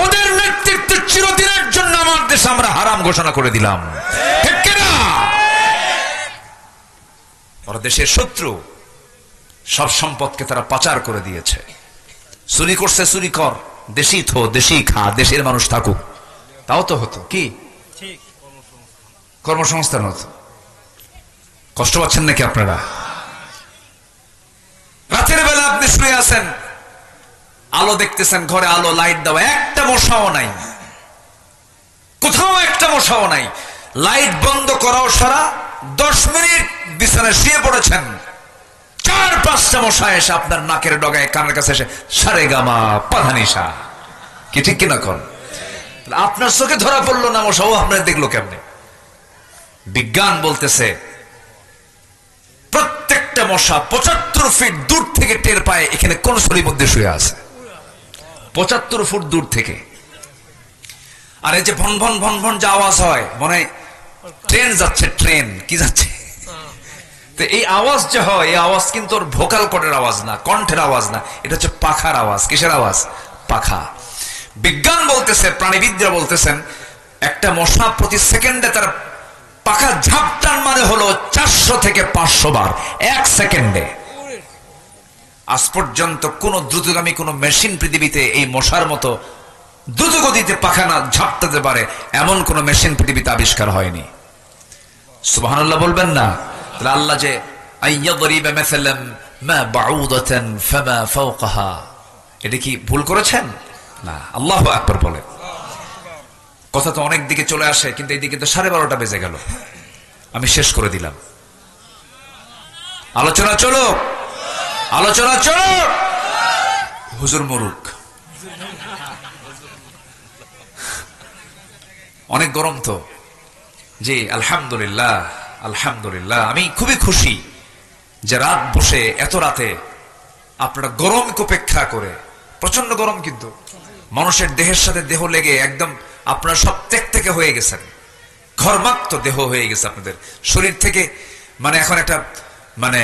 S1: ওদের নেতৃত্ব চিরদিনের জন্য আমার দেশ আমরা হারাম ঘোষণা করে দিলাম। ঠিক কিনা? ওরা দেশের শত্রু, সব সম্পদকে তারা পাচার করে দিয়েছে। চুরি করছে, চুরি কর, দেশি থো, দেশি খা, দেশের মানুষ থাকুক, তাও তো হতো। কি কর্মসংস্থান হতো। কষ্ট পাচ্ছেন নাকি আপনারা? রাতের বেলা আপনি শুয়ে আছেন, আলো দেখতেছেন, ঘরে আলো, লাইট দেওয়া, একটা মশাও নাই, কোথাও একটা মশাও নাই। লাইট বন্ধ করাও সারা 10 মিনিট বিছানায় শুয়ে পড়েছেন, 4-5টা মশা এসে আপনার নাকের ডগায়, কানের কাছে এসে সারে গামা পাধানিসা। কি ঠিক কিনা? কর আপনার চোখে ধরা পড়লো না মশা, ও আপনার দেখলো কেমনে? বিজ্ঞান বলতেছে প্রত্যেকটা মশা 75 ফিট দূর থেকে টের পায় এখানে কোন শরীর মধ্যে শুয়ে আছে। 75 ফুট দূর থেকে। আর এই যে ভন ভন ভন ভন যে আওয়াজ হয়, মনে হয় ট্রেন যাচ্ছে। ট্রেন কি যাচ্ছে? তো এই আওয়াজ যে হয়, এই আওয়াজ কিন্তু ওর ভোকাল কর্ডের আওয়াজ না, কণ্ঠের আওয়াজ না, এটা হচ্ছে পাখার আওয়াজ। কিসের আওয়াজ? পাখা। বিজ্ঞান বলতেছে, প্রাণীবিদরা বলতেছেন, একটা মশা প্রতি সেকেন্ডে তার পাখা ঝাপটান মানে হলো 400 থেকে 500 বার 1 সেকেন্ডে। আজ পর্যন্ত কোন দ্রুতগামী কোন মেশিন পৃথিবীতে এই মশার মতো দ্রুত গতিতে পাখা না ঝাপটাতে পারে এমন কোন মেশিন পৃথিবীতে আবিষ্কার হয়নি। সুবহানাল্লাহ বলবেন না? তাহলে আল্লাহ যে আইয়াদরিবা মাসালাম মা বাউদাতান ফামা ফাওকাহা, এটা কি ভুল করেছেন? না, আল্লাহু আকবার বলেন। কথা তো অনেক দিকে চলে আসে, কিন্তু এইদিকে তো 12:30 বেজে গেল। আমি শেষ করে দিলাম। আলোচনা চলো, আলোচনা চলো। হুজুর মরুক, অনেক গরম তো। জি আলহামদুলিল্লাহ, আলহামদুলিল্লাহ। আমি খুবই খুশি যে রাত বসে এত রাতে আপনারা গরমকে উপেক্ষা করে, প্রচন্ড গরম কিন্তু মানুষের দেহের সাথে দেহ লেগে একদম আপনারা সব থেকে হয়ে গেছেন, ঘর্মাক্ত দেহ হয়ে গেছে আপনাদের শরীর থেকে। মানে এখন একটা মানে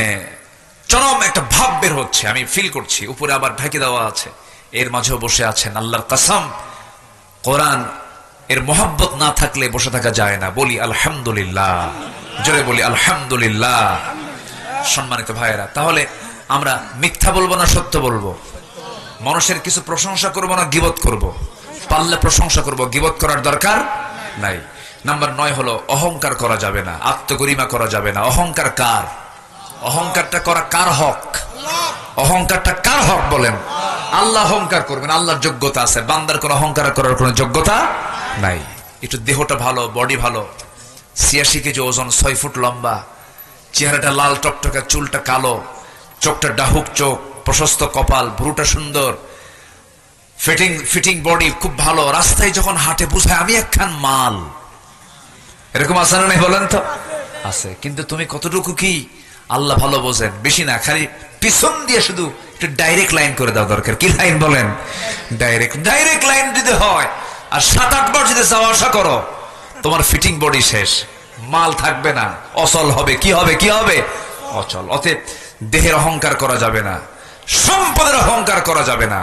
S1: চরম একটা ভাব বের হচ্ছে, আমি ফিল করছি। উপরে আবার ঢাকি দেওয়া আছে, এর মাঝেও বসে আছেন। আল্লাহর কসম কোরআন এর মোহাব্বত না থাকলে বসে থাকা যায় না। বলি আলহামদুলিল্লাহ, জোরে বলি আলহামদুলিল্লাহ। সম্মানিত ভাইয়েরা, তাহলে আমরা মিথ্যা বলবো না সত্য বলবো? মানুষের কিছু প্রশংসা করব না গীবত করব? পারলে প্রশংসা করব, গীবত করার দরকার নাই। নাম্বার 9 হলো অহংকার করা যাবে না, আত্মগরিমা করা যাবে না। অহংকার কার? অহংকারটা করা কার হক? অহংকারটা কার হক বলেন? আল্লাহ অহংকার করবেন, আল্লাহর যোগ্যতা আছে, বান্দার কোনো অহংকার করার কোনো যোগ্যতা নাই। একটু দেহটা ভালো, বডি ভালো, 86 কেজি ওজন, 6 ফুট লম্বা, চেহারাটা লাল টকটকা, চুলটা কালো, চোখটা ডাহুক চোখ, প্রশস্ত কপাল, ভ্রুটা সুন্দর, ফিটিং বডি খুব ভালো, রাস্তায় যখন হাঁটে বুঝায় আমি একখান মাল। এরকম আছে না নাই বলেন তো? আছে। কিন্তু তুমি কতটুকু কি আল্লাহ ভালো বোঝেন, বেশি না, খালি পিছন দিয়ে শুধু একটু ডাইরেক্ট লাইন করে দেওয়া দরকার। কি লাইন বলেন? ডাইরেক্ট লাইন যদি হয় আর 7-8 বার যদি যাওয়া আসা করো, তোমার ফিটিং বডি শেষ, মাল থাকবে না, অচল হবে। কি হবে? কি হবে? অচল। অতএব দেহের অহংকার করা যাবে না, সম্পদের অহংকার করা যাবে না,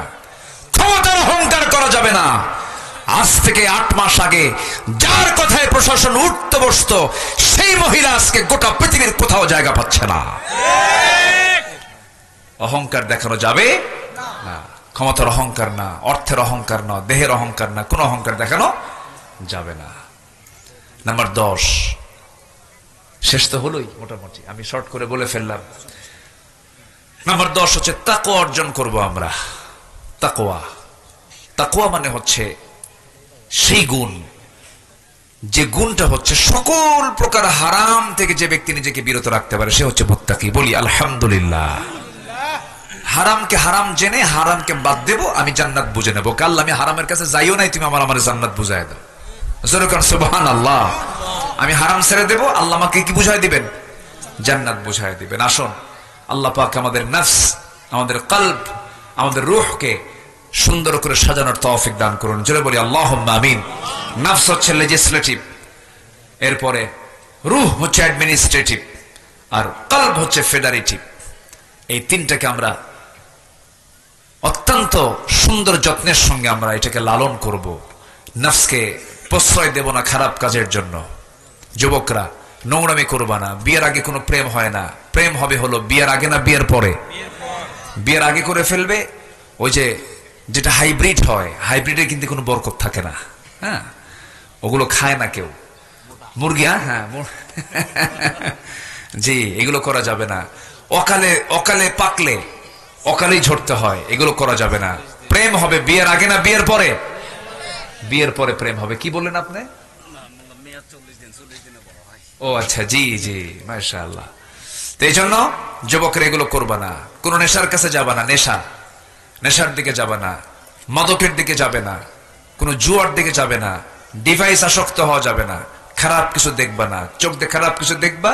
S1: ক্ষমতার অহংকার করা যাবে না। আজ থেকে 8 মাস আগে যার কথায় প্রশাসন উঠতে বসতো, সেই মহিলা আজকে গোটা পৃথিবীর কোথাও জায়গা পাচ্ছে না। অহংকার দেখানো যাবে না। ক্ষমতার অহংকার না, অর্থের অহংকার না, দেহের অহংকার না, কোন অহংকার দেখানো যাবে না। নাম্বার 10, শেষ তো হলোই মোটামুটি, আমি শর্ট করে বলে ফেললাম। নাম্বার 10 হচ্ছে তাকওয়া অর্জন করব আমরা। তাকওয়া মানে হচ্ছে সেই গুণ, যে গুণটা হচ্ছে সকল প্রকার হারাম থেকে যে ব্যক্তি নিজেকে বিরত রাখতে পারে, সে হচ্ছে মুত্তাকি। বলি আলহামদুলিল্লাহ। হারামকে হারাম জেনে হারামকে বাদ দেব, আমি জান্নাত বুঝে নেবো। কাল আমি হারামের কাছে যাইও নাই, তুমি আমার জান্নাত বুঝাই দাও। সুবহানাল্লাহ। আমি হারাম ছেড়ে দেব, আল্লাহ আমাকে কি বুঝাই দিবেন? জান্নাত বুঝাই দিবেন। আসুন আল্লাহ পাক আমাদের নফস, আমাদের কলব, আমাদের রূহকে সুন্দর করে সাজানোর তৌফিক দান করুন। জোরে বলি আল্লাহুম্মা আমিন। নফস হচ্ছে লেজিসলেটিভ, এরপরে রূহ হচ্ছে অ্যাডমিনিস্ট্রেটিভ, আর কলব হচ্ছে ফেডারেটিভ। এই তিনটাকে আমরা অত্যন্ত সুন্দর যত্নের সঙ্গে আমরা এটাকে লালন করব। নফসকে প্রশ্রয় দেব না খারাপ কাজের জন্য। যুবকরা নোংরামি করবা না। বিয়ের আগে কোনো প্রেম হয় না, প্রেম হবে হলো বিয়ের আগে না বিয়ের পরে? বিয়ের আগে করে ফেলবে। ওই যে যেটা হাইব্রিড হয়, হাইব্রিডে কিন্তু কোনো বরকত থাকে না। হ্যাঁ, ওগুলো খায় না কেউ। মুরগি, হ্যাঁ জি, এগুলো করা যাবে না। অকালে পাকলে অকালেই ঝরতে হয়, এগুলো করা যাবে না। প্রেম হবে বিয়ের আগে না বিয়ের পরে? বিয়ের পরে প্রেম হবে। কি বললেন আপনি? ও আচ্ছা, জি জি, মাশাআল্লাহ। তো এই জন্য যুবকরা এগুলো করবা না। কোন নেশার কাছে যাবা না, নেশার দিকে যাবে না, মাদকের দিকে যাবে না, কোন জুয়ার দিকে যাবে না, ডিভাইস আসক্ত হওয়া যাবে না, খারাপ কিছু দেখবা না। চোখ দিয়ে খারাপ কিছু দেখবা,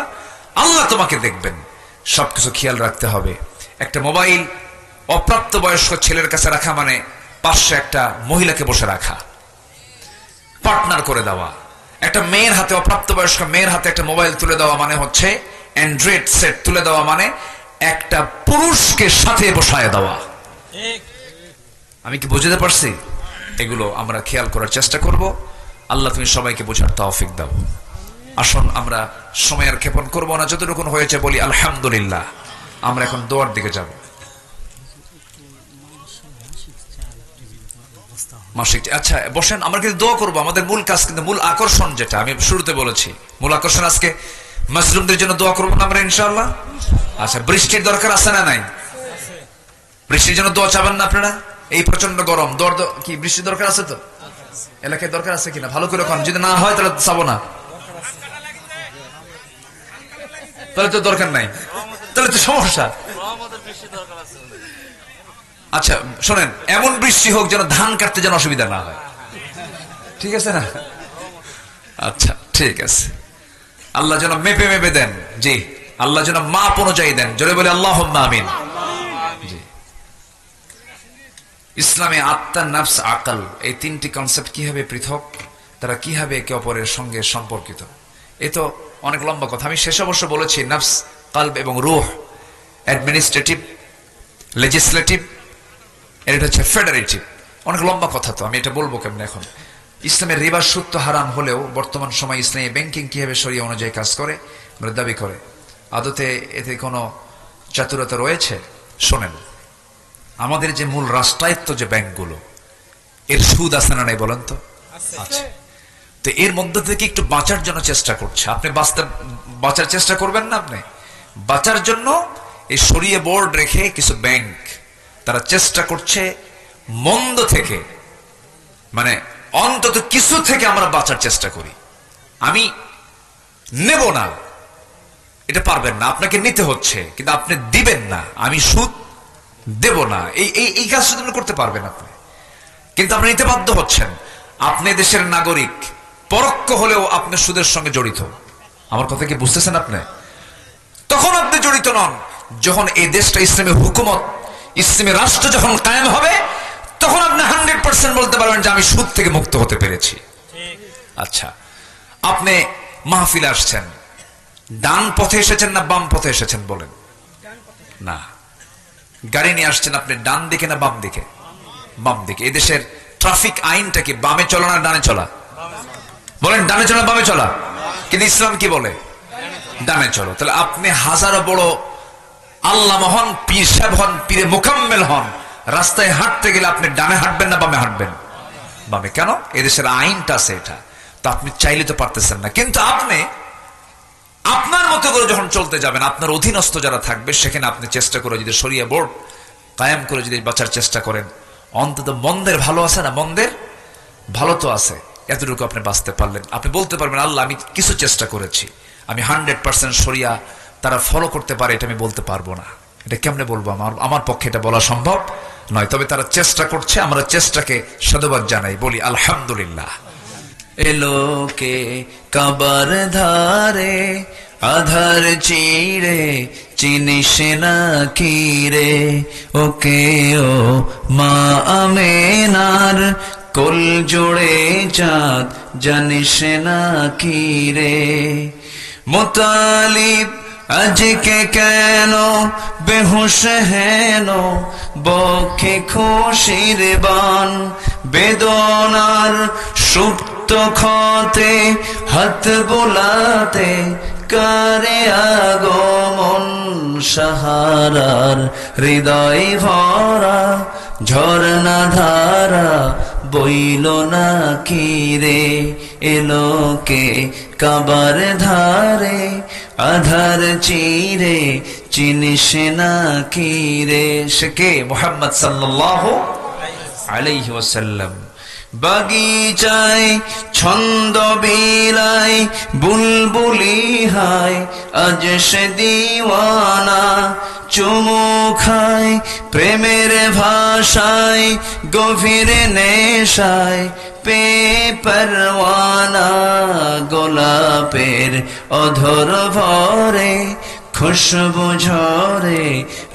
S1: আল্লাহ তোমাকে দেখবেন। সবকিছু খেয়াল রাখতে হবে। একটা মোবাইল অপ্রাপ্ত বয়স্ক ছেলের কাছে রাখা মানে পাশে একটা মহিলাকে বসে রাখা, পার্টনার করে দেওয়া। একটা মেয়ের হাতে, অপ্রাপ্ত বয়স্ক মেয়ের হাতে একটা মোবাইল তুলে দেওয়া মানে হচ্ছে অ্যান্ড্রয়েড সেট তুলে দেওয়া মানে একটা পুরুষকে সাথে বসায় দেওয়া। আমি কি বুঝতে পারছি? এগুলো আমরা খেয়াল করার চেষ্টা করব। আল্লাহ তুমি সবাইকে বোঝার তৌফিক দাও। আসুন আমরা সময় আর ক্ষেপণ করবো না, যতটুকু হয়েছে বলি আলহামদুলিল্লাহ। আমরা এখন দোয়ার দিকে যাব। মাসিক, আচ্ছা বসেন, আমরা কিন্তু দোয়া করবো। আমাদের মূল কাজ, কিন্তু মূল আকর্ষণ যেটা আমি শুরুতে বলেছি, মূল আকর্ষণ আজকে মাসরুমদের জন্য দোয়া করবো না আমরা ইনশাআল্লাহ। আচ্ছা, বৃষ্টির দরকার আছে না নাই? বৃষ্টির জন্য দোয়া চাবেন না আপনারা? এই প্রচন্ড গরম, কি বৃষ্টির দরকার আছে? তো এলাকায় দরকার আছে কিনা ভালো করে কোন, যদি না হয় তাহলে চাবো না, তাহলে তো দরকার নাই, তাহলে তো সমস্যা। আচ্ছা শোনেন, এমন বৃষ্টি হোক যেন ধান কাটতে যেন অসুবিধা না হয়, ঠিক আছে না? আচ্ছা ঠিক আছে। আল্লাহ যেন মেপে মেপে দেন। জি, আল্লাহ যেন মাপ অনুযায়ী দেন। জোরে বলে আল্লাহুম্মা আমিন। জি, ইসলামে আত্মা, নফস, আকল, এই তিনটি কনসেপ্ট কিভাবে পৃথক, তারা কিভাবে একে অপরের সঙ্গে সম্পর্কিত, এ তো অনেক লম্বা কথা। আমি শেষ অবশ্য বলেছি নফস, কলব এবং রূহ অ্যাডমিনিস্ট্রেটিভ, লেজিসলেটিভ, এটা হচ্ছে ফেডারেটিভ। অনেক লম্বা কথা, তো আমি এটা বলবো কেমন এখন। ইসলামের রিবা সুদ তো হারাম হলেও বর্তমান সময় ইসলামী ব্যাংকিং কিভাবে শরিয়া অনুযায়ী কাজ করে আমরা দাবি করে, আদতে এতে কোনো চাতুরতা রয়েছে? শোনেন, আমাদের যে মূল রাষ্ট্রায়ত্ত যে ব্যাংকগুলো, এর সুদ আছে না নাই বলেন তো? আছে। তো এর মধ্যে থেকে একটু বাঁচার জন্য চেষ্টা করছে। আপনি বাঁচার চেষ্টা করবেন না? আপনি বাঁচার জন্য এই শরিয়া বোর্ড রেখে কিছু ব্যাংক তারা চেষ্টা করছে মন্দ থেকে, মানে অন্তত কিছু থেকে আমরা বাঁচার চেষ্টা করি। আমি নেব না, এটা পারবেন না, আপনাকে নিতে হচ্ছে, কিন্তু আপনি দিবেন না, আমি সুদ দেব না, এই কাজ শুধু করতে পারবেন আপনি, কিন্তু আপনি নিতে বাধ্য হচ্ছেন। আপনি দেশের নাগরিক, পরোক্ষ হলেও আপনি সুদের সঙ্গে জড়িত। আমার কথা কি বুঝতেছেন আপনি? তখন আপনি জড়িত নন যখন এই দেশটা ইসলামী হুকুমত, ইসলামী রাষ্ট্র যখন কায়েম হবে, তখন আপনি 100% বলতে পারবেন যে আমি সুদ থেকে মুক্ত হতে পেরেছি। আচ্ছা, আপনি মাহফিলে আসছেন, ডান পথে এসেছেন না বাম পথে এসেছেন বলেন? না, গাড়ি নিয়ে আসছেন আপনি ডান দিকে না বাম দিকে? বাম দিকে। এদেশের ট্রাফিক আইনটা কি বামে চলা না ডানে চলা? বলেন ডানে চলা বামে চলা? কিন্তু ইসলাম কি বলে? ডানে চলো। তাহলে আপনি হাজারো বড় আল্লামা হন, পীর সাহেব হন, পীরে মোকাম্মেল হন, রাস্তায় হাঁটতে গেলে আপনি ডানে হাঁটবেন না বামে হাঁটবেন? বামে। কেন? এদেশের আইনটা আছে এটা। তো আপনি চাইলে তো পারতেছেন না, কিন্তু আপনি আপনার মতো করে যখন চলতে যাবেন, আপনার অধীনস্থ যারা থাকবে সেখানে আপনি চেষ্টা করে যদি শরিয়া বোর্ড কায়েম করে যদি বাঁচার চেষ্টা করেন, অন্তত মন্দের ভালো আছে না? মন্দের ভালো তো আছে, এতটুকু আপনি বাঁচতে পারলেন। আপনি বলতে পারবেন আল্লাহ আমি কিছু চেষ্টা করেছি, আমি 100% শরিয়া তারা ফলো করতে পারে এটা আমি বলতে পারবো না। এটা কেমনে বলবো? আমার পক্ষে এটা বলা সম্ভব নয়। তবে তারা চেষ্টা করছে, আমরা চেষ্টাকে সাধুবাদ জানাই, বলি আলহামদুলিল্লাহ।
S3: এলোকে কাবার ধারে আধার চিড়ে চিনিস না কি রে, ওকে ও মা আমেনার কোল জোড়ে চাঁদ জানিস না কি রে। মুতালিব আজকে কেন বেহুশ হেন, বক্ষে খুশির বান বেদনার সুপ্ত ক্ষতে হাত বোলাতে কারে আগমন সাহারার হৃদয় ভরা ঝরনা ধারা বইল না কি রে। এলোকে কাবার ধারে আধার চিরে চিনিস না কি রে।
S1: সে কে? মুহাম্মদ সাল্লাল্লাহু আলাইহি ওয়াসাল্লাম।
S3: বাগিচায় ছন্দ বিলায় বুলবুলি হায়, আজ সে দিওয়ানা চুমু খায় প্রেমের ভাষায় গভীর নেশায়। পে পরওয়ানা গোলাপের অধর ভরে খুশবু ঝরে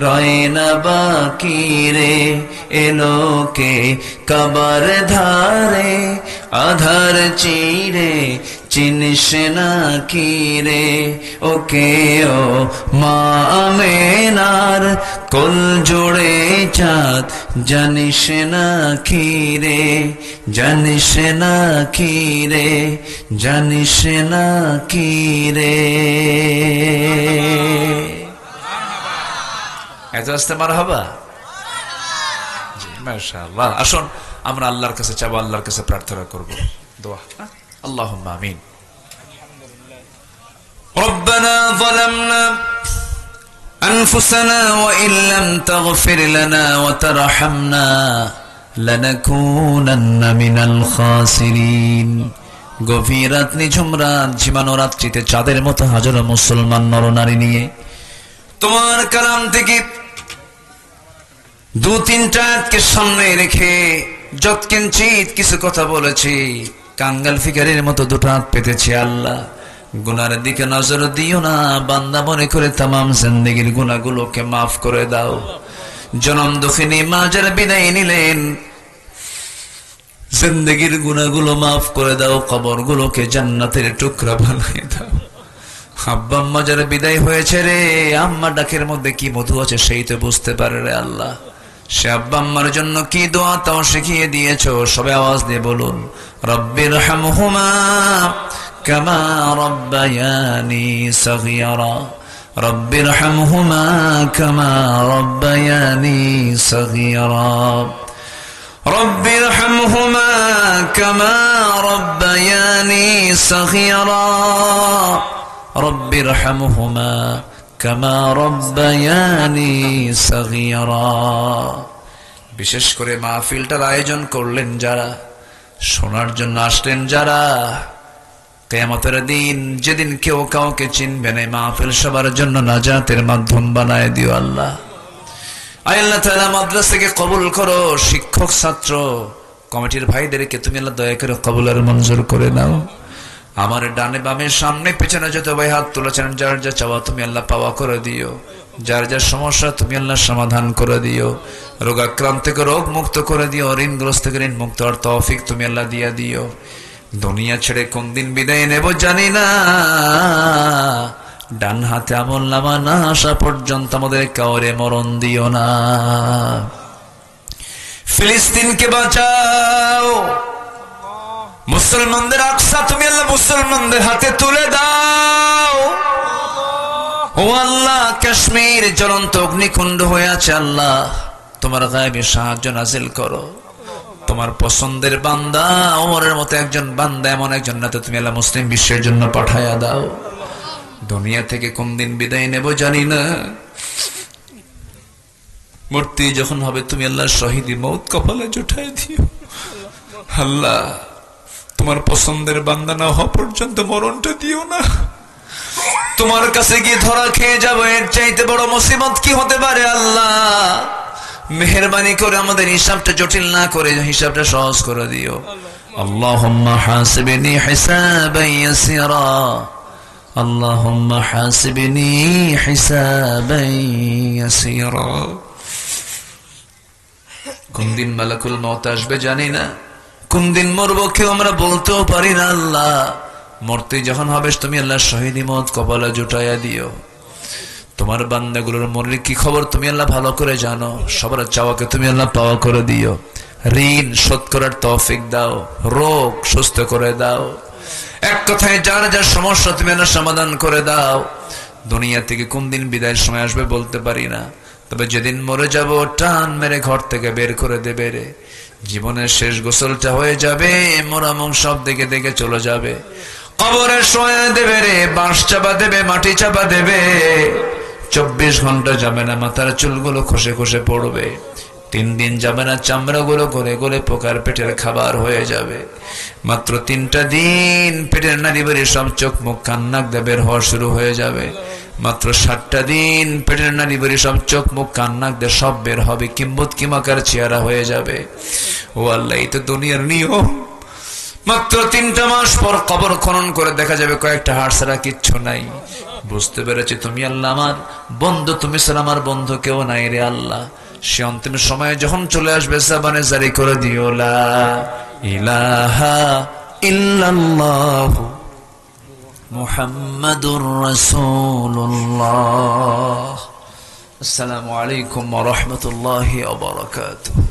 S3: রয় না বাকি রে। এলোকে কাবার ধারে আধার চিড়ে চিনিস না কি রে, ওকে ও মা আমেনার কোল জোড়ে চাঁদ জানিস না কি রে, জানিস না কি রে, জানিস না কি রে।
S1: এত আসতে মারহাবা। জি মাশাআল্লাহ। আসুন আমরা আল্লাহর কাছে চাবো, আল্লাহর কাছে প্রার্থনা করব, দোয়া। আল্লাহুম্মা আমিন।
S3: ربنا ظلمنا أنفسنا وإن لم تغفر لنا وترحمنا لنكونن من الخاسرين। গভীর রাত, নিঝুম রাত, ঝিমানো রাত্রিতে চাঁদের মতো হাজারো মুসলমান নরনারী নিয়ে তোমার কালাম থেকে 2-3টা আয়াতকে সামনে রেখে যৎকিঞ্চিত কিছু কথা বলেছি, কাঙ্গাল ফিগারের মতো 2টা হাত পেতেছি। আল্লাহ গুনার দিকে নজর দিও না, বান্দা মনে করে তামাম জিন্দেগির গুনাহগুলোকে মাফ করে দাও। জনম দুঃখিনী মা যারা বিদায় নিলেন, জিন্দেগির গুনাহগুলো মাফ করে দাও, কবরগুলোকে জান্নাতের টুকরা বানিয়ে দাও। আব্বা আম্মা যারা বিদায় হয়েছে রে, আম্মা ডাকের মধ্যে কি মধু আছে সেই তো বুঝতে পারে রে আল্লাহ। সে আব্বা আম্মার জন্য কি দোয়া তাও শিখিয়ে দিয়েছো। সবাই আওয়াজ দিয়ে বলুন, রব্বিরহামহুমা কামা রব্বায়ানি সগীরা, রব্বিরহামহুমা কামা রব্বায়ানি সগীরা, রব্বিরহামহুমা কামা রব্বায়ানি সগীরা, রব্বিরহামহুমা কামা রব্বায়ানি সগীরা। বিশেষ করে মাহফিলটার আয়োজন করলেন যারা, শোনার জন্য আসলেন যারা, কিয়ামতের দিন যেদিন কেউ কাউকে চিনবে না, মাহফিল সবার জন্য নাজাতের মাধ্যম বানায় দিও আল্লাহ। আয় আল্লাহ তাআলা মাদ্রাসাকে কবুল করো, শিক্ষক ছাত্র কমিটির ভাইদেরকে তুমি আল্লাহ দয়া করে কবুল আর মঞ্জুর করে নাও। আমার ডানে বামে সামনে পেছনে যত ভাই হাত তুলেছেন, যার যা চাওয়া তুমি আল্লাহ পাওয়া করে দিও, যার যার সমস্যা তুমি আল্লাহ সমাধান করে দিও, রোগাক্রান্ত থেকে রোগ মুক্ত করে দিও, ঋণগ্রস্ত থেকে ঋণ মুক্ত আর তৌফিক তুমি আল্লাহ দিয়া দিও। দুনিয়া ছেড়ে কোন দিন বিদায় নেব জানি না, ডান হাতে আমল নামা না আসা পর্যন্ত আমাদের কাউরে মরণ দিও না। ফিলিস্তিনকে বাঁচাও, মুসলমানদের আকসা তুমি আল্লাহ মুসলমানদের হাতে তুলে দাও। ও আল্লাহ, কাশ্মীর জ্বলন্ত অগ্নিকুণ্ড হয়ে আছে, আল্লাহ তোমার গায়েবী সাহায্য নাজিল করো। তোমার পছন্দের বান্দা ওমরের মতো একজন বান্দা, এমন একজন না তো তুমি আল্লাহ মুসলিম বিশ্বের জন্য পাঠায়া দাও। দুনিয়া থেকে কোন দিন বিদায় নেব জানি না, মূর্তি যখন হবে তুমি আল্লাহ শহীদি মৌত কপালে জুটাই দিও। আল্লাহ তোমার পছন্দের বান্দা না হওয়া পর্যন্ত মরণটা দিও না। তোমার কাছে গিয়ে ধরা খেয়ে যাবো, এর চাইতে বড় মুসিবত কি হতে পারে? আল্লাহ মেহেরবানি করে আমাদের হিসাবটা জটিল না করে হিসাবটা সহজ করে দিও। আল্লাহুম্মা হাসিবনি হিসাবান ইয়াসিরা, আল্লাহুম্মা হাসিবনি হিসাবান ইয়াসিরা। কোন দিন মালাকুল মউত আসবে জানি না, কোন দিন মরবো কেউ আমরা বলতেও পারি না। আল্লাহ মরতে যখন হবে তুমি আল্লাহ শহীদি মত কপালে জুটাইয়া দিও। তোমার বান্দাগুলোর মনের কি খবর তুমি আল্লাহ ভালো করে জানো, সবার চাওয়াকে তুমি আল্লাহ পাওয়া করে দিও। ঋণ শোধ করার তৌফিক দাও, রোগ সুস্থ করে দাও, এক কথায় যার যার সমস্যা তুমি আল্লাহ সমাধান করে দাও। দুনিয়া থেকে কোন দিন বিদায়ের সময় আসবে বলতে পারি না, তবে যেদিন মরে যাব টান মেরে ঘর থেকে বের করে দেবে রে। জীবনের শেষ গোসলটা হয়ে যাবে, মোরামুখ সব দেখে দেখে চলে যাবে, কবরে শোয়া দেবে রে, বাঁশ চাপা দেবে, মাটি চাপা দেবে। 24 ঘন্টা যাবে না মাথার চুলগুলো খসে খসে পড়বে, 3 দিন যাবে না চামড়াগুলো গলে গলে পোকার পেটের খাবার হয়ে যাবে। মাত্র 3টা দিন পেটের নাড়িবাড়ি সব চোখ মুখ কান্নাক দিয়ে বের হওয়া শুরু হয়ে যাবে। মাত্র 7টা দিন পেটের নাড়িবাড়ি সব চোখ মুখ কান্নাক দিয়ে সব বের হবে, কিম্বুত কিমাকার চেহারা হয়ে যাবে। ও আল্লাহ, এই তো দুনিয়ার নিয়ম। মাত্র 3টা মাস পর কবর খনন করে দেখা যাবে কয়েকটা হাড় ছাড়া কিচ্ছু নাই। বুঝতে পেরেছি তুমি আল্লাহ আমার বন্ধু, তুমি ছাড়া আমার বন্ধু কেউ নাই রে আল্লাহ। সে অন্তিম সময়ে যখন চলে আসবে জাবানে জারি করে দিও লা ইলাহা ইল্লাল্লাহু মুহাম্মাদুর রাসূলুল্লাহ। আসসালামু আলাইকুম ওয়া রাহমাতুল্লাহি ওয়া বারাকাতুহু।